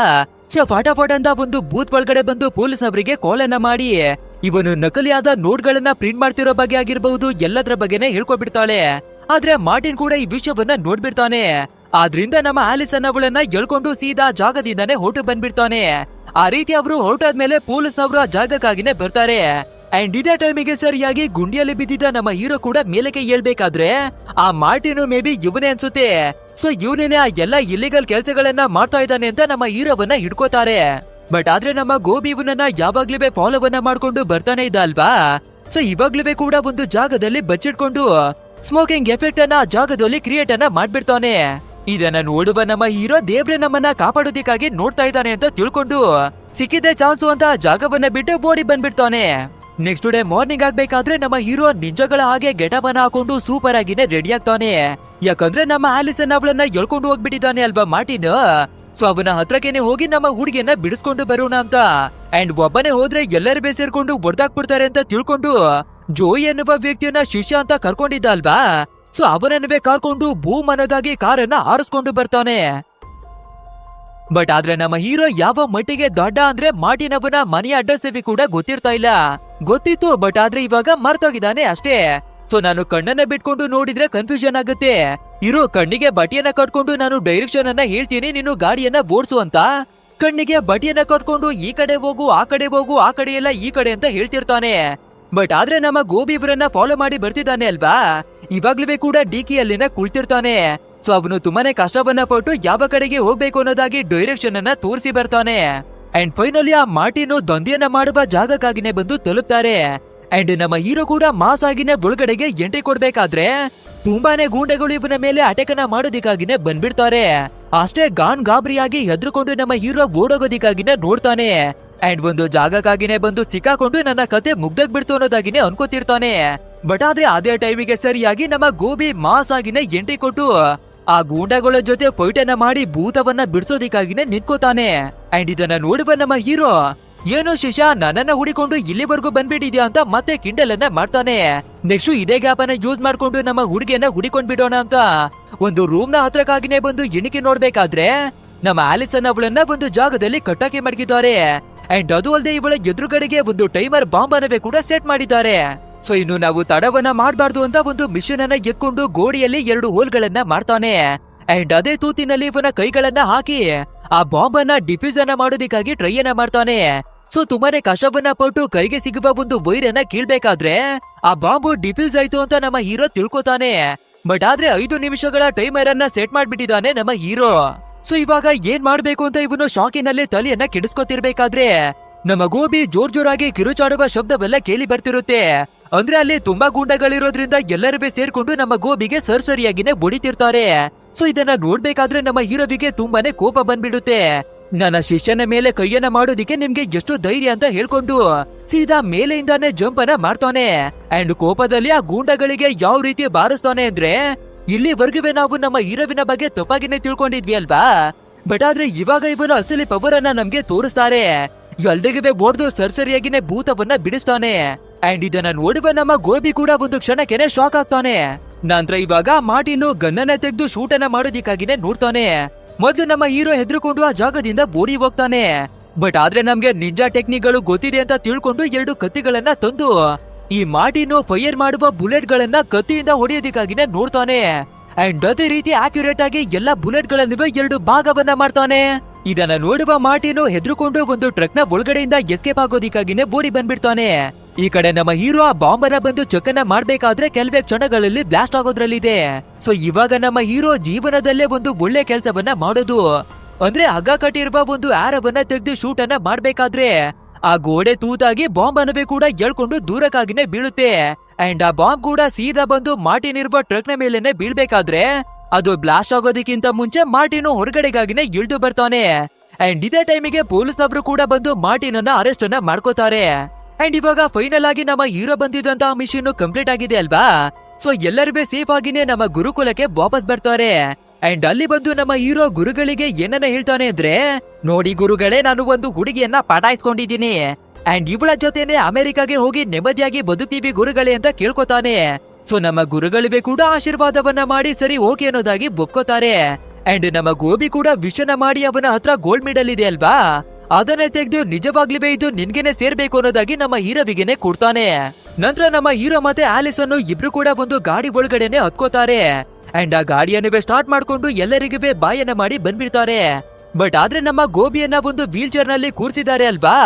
ಸೊ ಫಟಾಫಟ್ ಅಂತ ಒಂದು ಬೂತ್ ಒಳಗಡೆ ಬಂದು ಪೊಲೀಸ್ ಅವರಿಗೆ ಕಾಲ್ ಅನ್ನ ಮಾಡಿ ಇವನು ನಕಲಿಯಾದ ನೋಟ್ಗಳನ್ನ ಪ್ರಿಂಟ್ ಮಾಡ್ತಿರೋ ಬಗ್ಗೆ ಆಗಿರಬಹುದು ಎಲ್ಲದ್ರ ಬಗ್ಗೆನೇ ಹೇಳ್ಕೊಬಿಡ್ತಾಳೆ. ಆದ್ರೆ ಮಾರ್ಟಿನ್ ಕೂಡ ಈ ವಿಷಯವನ್ನ ನೋಡ್ಬಿಡ್ತಾನೆ. ಆದ್ರಿಂದ ನಮ್ಮ ಆಲಿಸನ್ ಅವಳನ್ನ ಎಳ್ಕೊಂಡು ಸೀದಾ ಜಾಗದಿಂದಾನೆ ಹೊರಟು ಬಂದ್ಬಿಡ್ತಾನೆ. ಆ ರೀತಿ ಅವರು ಹೊರಟಾದ್ಮೇಲೆ ಪೊಲೀಸ್ನವರು ಆ ಜಾಗಕ್ಕಾಗಿನೇ ಬರ್ತಾರೆ. ಅಂಡ್ ಇದೇ ಟೈಮಿಗೆ ಸರಿಯಾಗಿ ಗುಂಡಿಯಲ್ಲಿ ಬಿದ್ದಿದ್ದ ನಮ್ಮ ಹೀರೋ ಕೂಡ ಮೇಲಕ್ಕೆ ಏಳ್ಬೇಕಾದ್ರೆ ಆ ಮಾರ್ಟಿನ್ ಮೇ ಬಿ ಇವನೇ ಅನ್ಸುತ್ತೆ. ಸೊ ಇವನೇನೆ ಆ ಎಲ್ಲ ಇಲ್ಲಿಗಲ್ ಕೆಲಸಗಳನ್ನ ಮಾಡ್ತಾ ಇದ್ದಾನೆ ಅಂತ ನಮ್ಮ ಹೀರೋವನ್ನ ಹಿಡ್ಕೋತಾರೆ. ಬಟ್ ಆದ್ರೆ ನಮ್ಮ ಗೋಬಿ ಇವನನ್ನ ಯಾವಾಗ್ಲೂ ಫಾಲೋವನ್ನ ಮಾಡ್ಕೊಂಡು ಬರ್ತಾನೆ ಇದ್ದ ಅಲ್ವಾ. ಸೊ ಇವಾಗ್ಲೂ ಕೂಡ ಒಂದು ಜಾಗದಲ್ಲಿ ಬಚ್ಚಿಟ್ಕೊಂಡು ಸ್ಮೋಕಿಂಗ್ ಎಫೆಕ್ಟ್ ಅನ್ನ ಆ ಜಾಗದಲ್ಲಿ ಕ್ರಿಯೇಟ್ ಅನ್ನ ಮಾಡ್ಬಿಡ್ತಾನೆ. ಇದನ್ನ ನೋಡುವ ನಮ್ಮ ಹೀರೋ ದೇವ್ರೆ ನಮ್ಮನ್ನ ಕಾಪಾಡೋದಿಕ್ಕಾಗಿ ನೋಡ್ತಾ ಇದ್ದಾನೆ ಅಂತ ತಿಳ್ಕೊಂಡು ಸಿಕ್ಕಿದೆ ಚಾನ್ಸು ಅಂತ ಜಾಗವನ್ನ ಬಿಟ್ಟು ಓಡಿ ಬಂದ್ಬಿಡ್ತಾನೆ. ನೆಕ್ಸ್ಟ್ ಡೇ ಮಾರ್ನಿಂಗ್ ಆಗ್ಬೇಕಾದ್ರೆ ನಮ್ಮ ಹೀರೋ ನಿಜಗಳ ಹಾಗೆ ಗೆಟಪ್ ಅನ್ನ ಹಾಕೊಂಡು ಸೂಪರ್ ಆಗಿನೇ ರೆಡಿ ಆಗ್ತಾನೆ. ಯಾಕಂದ್ರೆ ನಮ್ಮ ಆಲಿಸನ್ ಅವಳನ್ನ ಎಳ್ಕೊಂಡು ಹೋಗ್ಬಿಟ್ಟಿದ್ದಾನೆ ಅಲ್ವಾ ಮಾರ್ಟಿನ್. ಸೊ ಅವನ ಹತ್ರಕ್ಕೇನೆ ಹೋಗಿ ನಮ್ಮ ಹುಡುಗಿಯನ್ನ ಬಿಡಿಸ್ಕೊಂಡು ಬರೋಣ ಅಂತ. ಅಂಡ್ ಒಬ್ಬನೇ ಹೋದ್ರೆ ಎಲ್ಲರೂ ಬೇಸೇರ್ಕೊಂಡು ಹೊಡೆದಾಕ್ಬಿಡ್ತಾರೆ ಅಂತ ತಿಳ್ಕೊಂಡು ಜೋಯಿ ಎನ್ನುವ ವ್ಯಕ್ತಿಯನ್ನ ಶಿಷ್ಯ ಅಂತ ಕರ್ಕೊಂಡಿದ್ದ ಅಲ್ವಾ. ಸೊ ಅವನನ್ನೇ ಕರ್ಕೊಂಡು ಬೂಮ್ ಅನ್ನೋದಾಗಿ ಕಾರನ್ನ ಹಾರಿಸ್ಕೊಂಡು ಬರ್ತಾನೆ. ಬಟ್ ಆದ್ರೆ ನಮ್ಮ ಹೀರೋ ಯಾವ ಮಟ್ಟಿಗೆ ದೊಡ್ಡ ಅಂದ್ರೆ ಮಾರ್ಟಿನ್ ಅವನ ಮನೆಯ ಅಡ್ರೆಸ್ ಕೂಡ ಗೊತ್ತಿರ್ತಾ ಇಲ್ಲ. ಗೊತ್ತಿತ್ತು, ಬಟ್ ಆದ್ರೆ ಇವಾಗ ಮರ್ತೋಗಿದ್ದಾನೆ ಅಷ್ಟೇ. ಸೊ ನಾನು ಕಣ್ಣನ್ನ ಬಿಟ್ಕೊಂಡು ನೋಡಿದ್ರೆ ಕನ್ಫ್ಯೂಷನ್ ಆಗುತ್ತೆ. ಇರೋ ಕಣ್ಣಿಗೆ ಬಟಿಯನ್ನ ಕಟ್ಕೊಂಡು ನಾನು ಡೈರೆಕ್ಷನ್ ಅನ್ನ ಹೇಳ್ತೀನಿ, ನೀನು ಗಾಡಿಯನ್ನ ಓಡಿಸು ಅಂತ. ಕಣ್ಣಿಗೆ ಬಟಿಯನ್ನ ಕಟ್ಕೊಂಡು ಈ ಕಡೆ ಹೋಗು, ಆ ಕಡೆ ಹೋಗು, ಆ ಕಡೆ ಎಲ್ಲ ಈ ಕಡೆ ಅಂತ ಹೇಳ್ತಿರ್ತಾನೆ. ಬಟ್ ಆದ್ರೆ ನಮ್ಮ ಗೋಬಿ ಇವರನ್ನ ಫಾಲೋ ಮಾಡಿ ಬರ್ತಿದ್ದಾನೆ ಅಲ್ವಾ. ಇವಾಗ್ಲೂ ಕೂಡ ಡಿಕಿ ಅಲ್ಲಿನ ಕುಳಿತಿರ್ತಾನೆ. ಸೊ ಅವನು ತುಂಬಾನೇ ಕಷ್ಟವನ್ನ ಪಟ್ಟು ಯಾವ ಕಡೆಗೆ ಹೋಗ್ಬೇಕು ಅನ್ನೋದಾಗಿ ಡೈರೆಕ್ಷನ್ ಅನ್ನ ತೋರಿಸಿ ಬರ್ತಾನೆ. ಅಂಡ್ ಫೈನಲಿ ಆ ಮಾರ್ಟಿನು ದಂಧೆಯನ್ನ ಮಾಡುವ ಜಾಗಕ್ಕಾಗಿನೇ ಬಂದು ತಲುಪ್ತಾರೆ. ಅಂಡ್ ನಮ್ಮ ಹೀರೋ ಕೂಡ ಮಾಸ್ ಆಗಿನೇ ಒಳಗಡೆಗೆ ಎಂಟ್ರಿ ಕೊಡ್ಬೇಕಾದ್ರೆ ತುಂಬಾನೇ ಗೂಂಡೆಗಳು ಇವನ ಮೇಲೆ ಅಟ್ಯಾಕ್ ಅನ್ನ ಮಾಡೋದಿಕ್ಕಾಗಿನೇ ಬಂದ್ಬಿಡ್ತಾರೆ. ಅಷ್ಟೇ ಗಾಬರಿಯಾಗಿ ಹೆದರ್ಕೊಂಡು ನಮ್ಮ ಹೀರೋ ಓಡೋಗೋದಿಕ್ಕಾಗಿನೇ ನೋಡ್ತಾನೆ. ಅಂಡ್ ಒಂದು ಜಾಗಕ್ಕಾಗಿನೇ ಬಂದು ಸಿಕ್ಕಾಕೊಂಡು ನನ್ನ ಕತೆ ಮುಗ್ದಾಗ್ಬಿಡ್ತು ಅನ್ನೋದಾಗಿನೇ ಅನ್ಕೋತಿರ್ತಾನೆ. ಬಟ್ ಆದ್ರೆ ಅದೇ ಟೈಮಿಗೆ ಸರಿಯಾಗಿ ನಮ್ಮ ಗೋಬಿ ಮಾಸ್ ಆಗಿನೇ ಎಂಟ್ರಿ ಕೊಟ್ಟು ಆ ಗೂಂಡಗಳ ಜೊತೆ ಫೈಟ್ ಅನ್ನ ಮಾಡಿ ಭೂತವನ್ನ ಬಿಡಿಸೋದಿಕ್ಕಾಗಿನೇ ನಿಂತ್ಕೋತಾನೆ. ಅಂಡ್ ಇದನ್ನ ನೋಡುವ ನಮ್ಮ ಹೀರೋ, ಏನೋ ಶಿಷ್ಯ ನನ್ನನ್ನ ಹುಡಿಕೊಂಡು ಇಲ್ಲಿವರೆಗೂ ಬಂದ್ಬಿಟ್ಟಿದ್ಯಾ ಅಂತ ಮತ್ತೆ ಕಿಂಡಲ್ ಅನ್ನ ಮಾಡ್ತಾನೆ. ನೆಕ್ಸ್ಟ್ ಇದೇ ಗ್ಯಾಪ್ ಅನ್ನ ಯೂಸ್ ಮಾಡ್ಕೊಂಡು ನಮ್ಮ ಹುಡುಗಿಯನ್ನ ಹುಡಿಕೊಂಡ್ ಬಿಡೋಣ ಅಂತ ಒಂದು ರೂಮ್ ನ ಹತ್ರಕ್ಕಾಗಿನೇ ಬಂದು ಎಣಿಕೆ ನೋಡ್ಬೇಕಾದ್ರೆ ನಮ್ಮ ಆಲಿಸನ್ ಅವಳನ್ನ ಒಂದು ಜಾಗದಲ್ಲಿ ಕಟ್ಟಾಕಿ ಮಡಗಿದ್ದಾರೆ. ಅಂಡ್ ಅದು ಅಲ್ಲದೆ ಇವಳ ಎದುರುಗಡೆಗೆ ಒಂದು ಟೈಮರ್ ಬಾಂಬ್ ಅನ್ನವೇ ಕೂಡ ಸೆಟ್ ಮಾಡಿದ್ದಾರೆ. ಸೊ ಇನ್ನು ನಾವು ತಡವನ್ನ ಮಾಡಬಾರ್ದು ಅಂತ ಒಂದು ಮಿಷನ್ ಅನ್ನ ಎತ್ಕೊಂಡು ಗೋಡೆಯಲ್ಲಿ 2 ಹೋಲ್ಗಳನ್ನ ಮಾಡ್ತಾನೆ. ಅಂಡ್ ಅದೇ ತೂತಿನಲ್ಲಿ ಇವನ ಕೈಗಳನ್ನ ಹಾಕಿ ಆ ಬಾಂಬ್ ಅನ್ನ ಡಿಫ್ಯೂಸ್ ಅನ್ನ ಮಾಡೋದಿಕ್ಕಾಗಿ ಟ್ರೈ ಅನ್ನ ಮಾಡ್ತಾನೆ. ಸೊ ತುಂಬಾನೇ ಕಷ್ಟವನ್ನ ಪಟ್ಟು ಕೈಗೆ ಸಿಗುವ ಒಂದು ವೈರ್ ಅನ್ನ ಕೀಳ್ಬೇಕಾದ್ರೆ ಆ ಬಾಂಬ್ ಡಿಫ್ಯೂಸ್ ಆಯ್ತು ಅಂತ ನಮ್ಮ ಹೀರೋ ತಿಳ್ಕೊತಾನೆ. ಬಟ್ ಆದ್ರೆ 5 ನಿಮಿಷಗಳ ಟೈಮರ್ ಅನ್ನ ಸೆಟ್ ಮಾಡ್ಬಿಟ್ಟಿದ್ದಾನೆ ನಮ್ಮ ಹೀರೋ. ಸೊ ಇವಾಗ ಏನ್ ಮಾಡ್ಬೇಕು ಅಂತ ಇವನು ಶಾಕಿನಲ್ಲಿ ತಲೆಯನ್ನ ಕೆಡಿಸ್ಕೊತಿರ್ಬೇಕಾದ್ರೆ ನಮ್ಮ ಗೋಬಿ ಜೋರಾಗಿ ಕಿರುಚಾಡುವ ಶಬ್ದವೆಲ್ಲ ಕೇಳಿ ಬರ್ತಿರುತ್ತೆ. ಅಂದ್ರೆ ಅಲ್ಲಿ ತುಂಬಾ ಗೂಂಡಗಳಿರೋದ್ರಿಂದ ಎಲ್ಲರೂ ಸೇರ್ಕೊಂಡು ನಮ್ಮ ಗೋಬಿಗೆ ಸರಿಯಾಗಿನೇ ಹೊಡಿತಿರ್ತಾರೆ. ಸೊ ಇದನ್ನ ನೋಡ್ಬೇಕಾದ್ರೆ ನಮ್ಮ ಹೀರೋವಿಗೆ ತುಂಬಾನೇ ಕೋಪ ಬಂದ್ಬಿಡುತ್ತೆ. ನನ್ನ ಶಿಷ್ಯನ ಮೇಲೆ ಕೈಯನ್ನ ಮಾಡೋದಿಕ್ಕೆ ನಿಮ್ಗೆ ಎಷ್ಟು ಧೈರ್ಯ ಅಂತ ಹೇಳ್ಕೊಂಡು ಸೀದಾ ಮೇಲೆಯಿಂದಾನೇ ಜಂಪ್ ಅನ್ನ ಮಾಡ್ತಾನೆ. ಅಂಡ್ ಕೋಪದಲ್ಲಿ ಆ ಗೂಂಡಗಳಿಗೆ ಯಾವ ರೀತಿ ಬಾರಿಸ್ತಾನೆ ಅಂದ್ರೆ ಇಲ್ಲಿವರೆಗೂ ನಾವು ನಮ್ಮ ಹೀರೋವಿನ ಬಗ್ಗೆ ತಪ್ಪಾಗಿನೇ ತಿಳ್ಕೊಂಡಿದ್ವಿ ಅಲ್ವಾ. ಬಟ್ ಆದ್ರೆ ಇವಾಗ ಇವನು ಅಸಲಿ ಪವರ್ ಅನ್ನ ನಮ್ಗೆ ತೋರಿಸ್ತಾರೆ. ಎಲ್ರಿಗೂ ಓಡ್ದು ಸರಿಯಾಗಿನೇ ಭೂತವನ್ನ ಬಿಡಿಸ್ತಾನೆ. ಅಂಡ್ ಇದನ್ನ ನೋಡುವ ನಮ್ಮ ಗೋಬಿ ಕೂಡ ಒಂದು ಕ್ಷಣಕ್ಕೆನೆ ಶಾಕ್ ಆಗ್ತಾನೆ. ನಂತರ ಇವಾಗ ಮಾರ್ಟಿನು ಗನ್ನನ್ನ ತೆಗೆದು ಶೂಟ್ ಅನ್ನ ಮಾಡೋದಿಕ್ಕಾಗಿನೇ ನೋಡ್ತಾನೆ. ಮೊದಲು ನಮ್ಮ ಹೀರೋ ಹೆದರ್ಕೊಂಡು ಆ ಜಾಗದಿಂದ ಓಡಿ ಹೋಗ್ತಾನೆ. ಬಟ್ ಆದ್ರೆ ನಮ್ಗೆ ನಿಂಜಾ ಟೆಕ್ನಿಕ್ಗಳು ಗೊತ್ತಿದೆ ಅಂತ ತಿಳ್ಕೊಂಡು 2 ಕತ್ತಿಗಳನ್ನ ತಂದು ಈ ಮಾರ್ಟಿನು ಫೈರ್ ಮಾಡುವ ಬುಲೆಟ್ ಗಳನ್ನ ಕತ್ತಿಯಿಂದ ಹೊಡೆಯೋದಿಕ್ಕಾಗಿನೇ ನೋಡ್ತಾನೆ. ಅಂಡ್ ಅದೇ ರೀತಿ ಆಕ್ಯುರೇಟ್ ಆಗಿ ಎಲ್ಲಾ ಬುಲೆಟ್ ಗಳನ್ನ 2 ಭಾಗವನ್ನ ಮಾಡ್ತಾನೆ. ಇದನ್ನ ನೋಡುವ ಮಾರ್ಟಿನು ಹೆದರ್ಕೊಂಡು ಒಂದು ಟ್ರಕ್ ನ ಒಳಗಡೆಯಿಂದ ಎಸ್ಕೇಪ್ ಆಗೋದಿಕ್ಕಾಗಿನೇ ಓಡಿ ಬಂದ್ಬಿಡ್ತಾನೆ. ಈ ಕಡೆ ನಮ್ಮ ಹೀರೋ ಆ ಬಾಂಬ್ ಅನ್ನ ಬಂದು ಚಕ್ಕನ್ನ ಮಾಡ್ಬೇಕಾದ್ರೆ ಕೆಲವೇ ಕ್ಷಣಗಳಲ್ಲಿ ಬ್ಲಾಸ್ಟ್ ಆಗೋದ್ರಲ್ಲಿದೆ. ಸೊ ಇವಾಗ ನಮ್ಮ ಹೀರೋ ಜೀವನದಲ್ಲೇ ಒಂದು ಒಳ್ಳೆ ಕೆಲಸವನ್ನ ಮಾಡೋದು ಅಂದ್ರೆ ಹಗ್ಗ ಕಟ್ಟಿರುವ ಒಂದು ಆರವನ್ನ ತೆಗೆದು ಶೂಟ್ ಅನ್ನ ಮಾಡ್ಬೇಕಾದ್ರೆ ಆ ಗೋಡೆ ತೂತಾಗಿ ಬಾಂಬ್ ಅನ್ನವೇ ಕೂಡ ಎಳ್ಕೊಂಡು ದೂರಕ್ಕಾಗಿನೇ ಬೀಳುತ್ತೆ. ಅಂಡ್ ಆ ಬಾಂಬ್ ಕೂಡ ಸೀದಾ ಬಂದು ಮಾರ್ಟಿನ್ ಇರುವ ಟ್ರಕ್ ನ ಮೇಲೆನೆ ಬೀಳ್ಬೇಕಾದ್ರೆ ಅದು ಬ್ಲಾಸ್ಟ್ ಆಗೋದಕ್ಕಿಂತ ಮುಂಚೆ ಮಾರ್ಟಿನು ಹೊರಗಡೆಗಾಗಿನೇ ಇಳಿದು ಬರ್ತಾನೆ. ಅಂಡ್ ಇದೇ ಟೈಮಿಗೆ ಪೊಲೀಸ್ನವರು ಕೂಡ ಬಂದು ಮಾರ್ಟಿನ್ ಅನ್ನ ಅರೆಸ್ಟ್ ಅನ್ನ ಮಾಡ್ಕೋತಾರೆ. ಅಂಡ್ ಇವಾಗ ಫೈನಲ್ ಆಗಿ ನಮ್ಮ ಹೀರೋ ಬಂದಿದ್ದಂತಹ ಮಿಷನ್ ಕಂಪ್ಲೀಟ್ ಆಗಿದೆ ಅಲ್ವಾ. ಸೊ ಎಲ್ಲರೂ ಸೇಫ್ ಆಗಿನೇ ನಮ್ಮ ಗುರುಕುಲಕ್ಕೆ ವಾಪಸ್ ಬರ್ತಾರೆ. ಅಂಡ್ ಅಲ್ಲಿ ಬಂದು ನಮ್ಮ ಹೀರೋ ಗುರುಗಳಿಗೆ ಏನನ್ನ ಹೇಳ್ತಾನೆ ಅಂದ್ರೆ, ನೋಡಿ ಗುರುಗಳೇ, ನಾನು ಒಂದು ಹುಡುಗಿಯನ್ನ ಪಟಾಯಿಸ್ಕೊಂಡಿದ್ದೀನಿ. ಅಂಡ್ ಇವಳ ಜೊತೆನೆ ಅಮೆರಿಕಾಗೆ ಹೋಗಿ ನೆಮ್ಮದಿಯಾಗಿ ಬದುಕ್ತೀವಿ ಗುರುಗಳೇ ಅಂತ ಕೇಳ್ಕೊತಾನೆ. ಸೊ ನಮ್ಮ ಗುರುಗಳಿವೆ ಕೂಡ ಆಶೀರ್ವಾದವನ್ನ ಮಾಡಿ ಸರಿ ಓಕೆ ಅನ್ನೋದಾಗಿ ಒಪ್ಕೋತಾರೆ. ಅಂಡ್ ನಮ್ಮ ಗೋಬಿ ಕೂಡ ವಿಷನ ಮಾಡಿ ಅವನ ಹತ್ರ ಗೋಲ್ಡ್ ಮೆಡಲ್ ಇದೆ ಅಲ್ವಾ, ಅದನ್ನೇ ತೆಗೆದು ನಿಜವಾಗ್ಲಿವೇ ಇದು ನಿನ್ಗೆನೆ ಸೇರ್ಬೇಕು ಅನ್ನೋದಾಗಿ ನಮ್ಮ ಹೀರೋವಿಗೆನೆ ಕೊಡ್ತಾನೆ. ನಂತರ ನಮ್ಮ ಹೀರೋ ಮತ್ತೆ ಆಲಿಸನ್ ಇಬ್ರು ಕೂಡ ಒಂದು ಗಾಡಿ ಒಳಗಡೆನೆ ಹತ್ಕೋತಾರೆ. ಅಂಡ್ ಆ ಗಾಡಿಯನ್ನೇ ಸ್ಟಾರ್ಟ್ ಮಾಡ್ಕೊಂಡು ಎಲ್ಲರಿಗೂ ಬಾಯನ್ನ ಮಾಡಿ ಬಂದ್ಬಿಡ್ತಾರೆ. ಬಟ್ ಆದ್ರೆ ನಮ್ಮ ಗೋಬಿಯನ್ನ ಒಂದು ವೀಲ್ ಚೇರ್ ನಲ್ಲಿ ಕೂರಿಸಿದ್ದಾರೆ ಅಲ್ವಾ,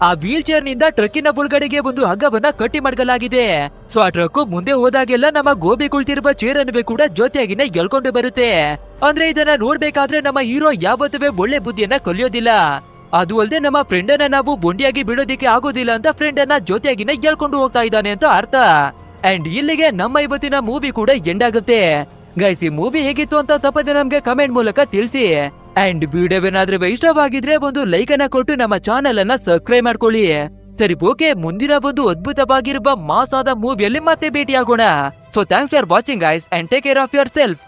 ಆ ವೀಲ್ ಚೇರ್ ನಿಂದ ಟ್ರಕ್ಕಿನ ಒಳಗಡೆಗೆ ಒಂದು ಹಗ್ಗವನ್ನ ಕಟ್ಟಿ ಮಾಡಲಾಗಿದೆ. ಸೊ ಆ ಟ್ರಕ್ ಮುಂದೆ ಹೋದಾಗೆಲ್ಲ ನಮ್ಮ ಗೋಬಿ ಕುಳಿತಿರುವ ಚೇರ್ ಅನ್ನವೇ ಕೂಡ ಜೊತೆಯಾಗಿನೇ ಎಳ್ಕೊಂಡು ಬರುತ್ತೆ. ಅಂದ್ರೆ ಇದನ್ನ ನೋಡ್ಬೇಕಾದ್ರೆ ನಮ್ಮ ಹೀರೋ ಯಾವತ್ತೂ ಒಳ್ಳೆ ಬುದ್ಧಿಯನ್ನ ಕಲಿಯೋದಿಲ್ಲ. ಅದು ಅಲ್ಲದೆ ನಮ್ಮ ಫ್ರೆಂಡ್ ಅನ್ನ ನಾವು ಒಂಟಿಯಾಗಿ ಬಿಡೋದಿಕ್ಕೆ ಆಗೋದಿಲ್ಲ ಅಂತ ಫ್ರೆಂಡ್ ಅನ್ನ ಜೊತೆಯಾಗಿನೇ ಎಳ್ಕೊಂಡು ಹೋಗ್ತಾ ಇದ್ದಾನೆ ಅಂತ ಅರ್ಥ. ಅಂಡ್ ಇಲ್ಲಿಗೆ ನಮ್ಮ ಇವತ್ತಿನ ಮೂವಿ ಕೂಡ ಎಂಡ್ ಆಗುತ್ತೆ. ಗೈಸ್, ಈ ಮೂವಿ ಹೇಗಿತ್ತು ಅಂತ ತಪ್ಪದೆ ನಮ್ಗೆ ಕಮೆಂಟ್ ಮೂಲಕ ತಿಳಿಸಿ. ಅಂಡ್ ವಿಡಿಯೋವೇನಾದ್ರೂ ಇಷ್ಟವಾಗಿದ್ರೆ ಒಂದು ಲೈಕ್ ಅನ್ನ ಕೊಟ್ಟು ನಮ್ಮ ಚಾನೆಲ್ ಅನ್ನ ಸಬ್ಸ್ಕ್ರೈಬ್ ಮಾಡ್ಕೊಳ್ಳಿ. ಸರಿ, ಓಕೆ, ಮುಂದಿನ ಒಂದು ಅದ್ಭುತವಾಗಿರುವ ಮಾಸ್ ಆದ ಮೂವಿಯಲ್ಲಿ ಮತ್ತೆ ಭೇಟಿಯಾಗೋಣ. So thanks for watching guys and take care of your self.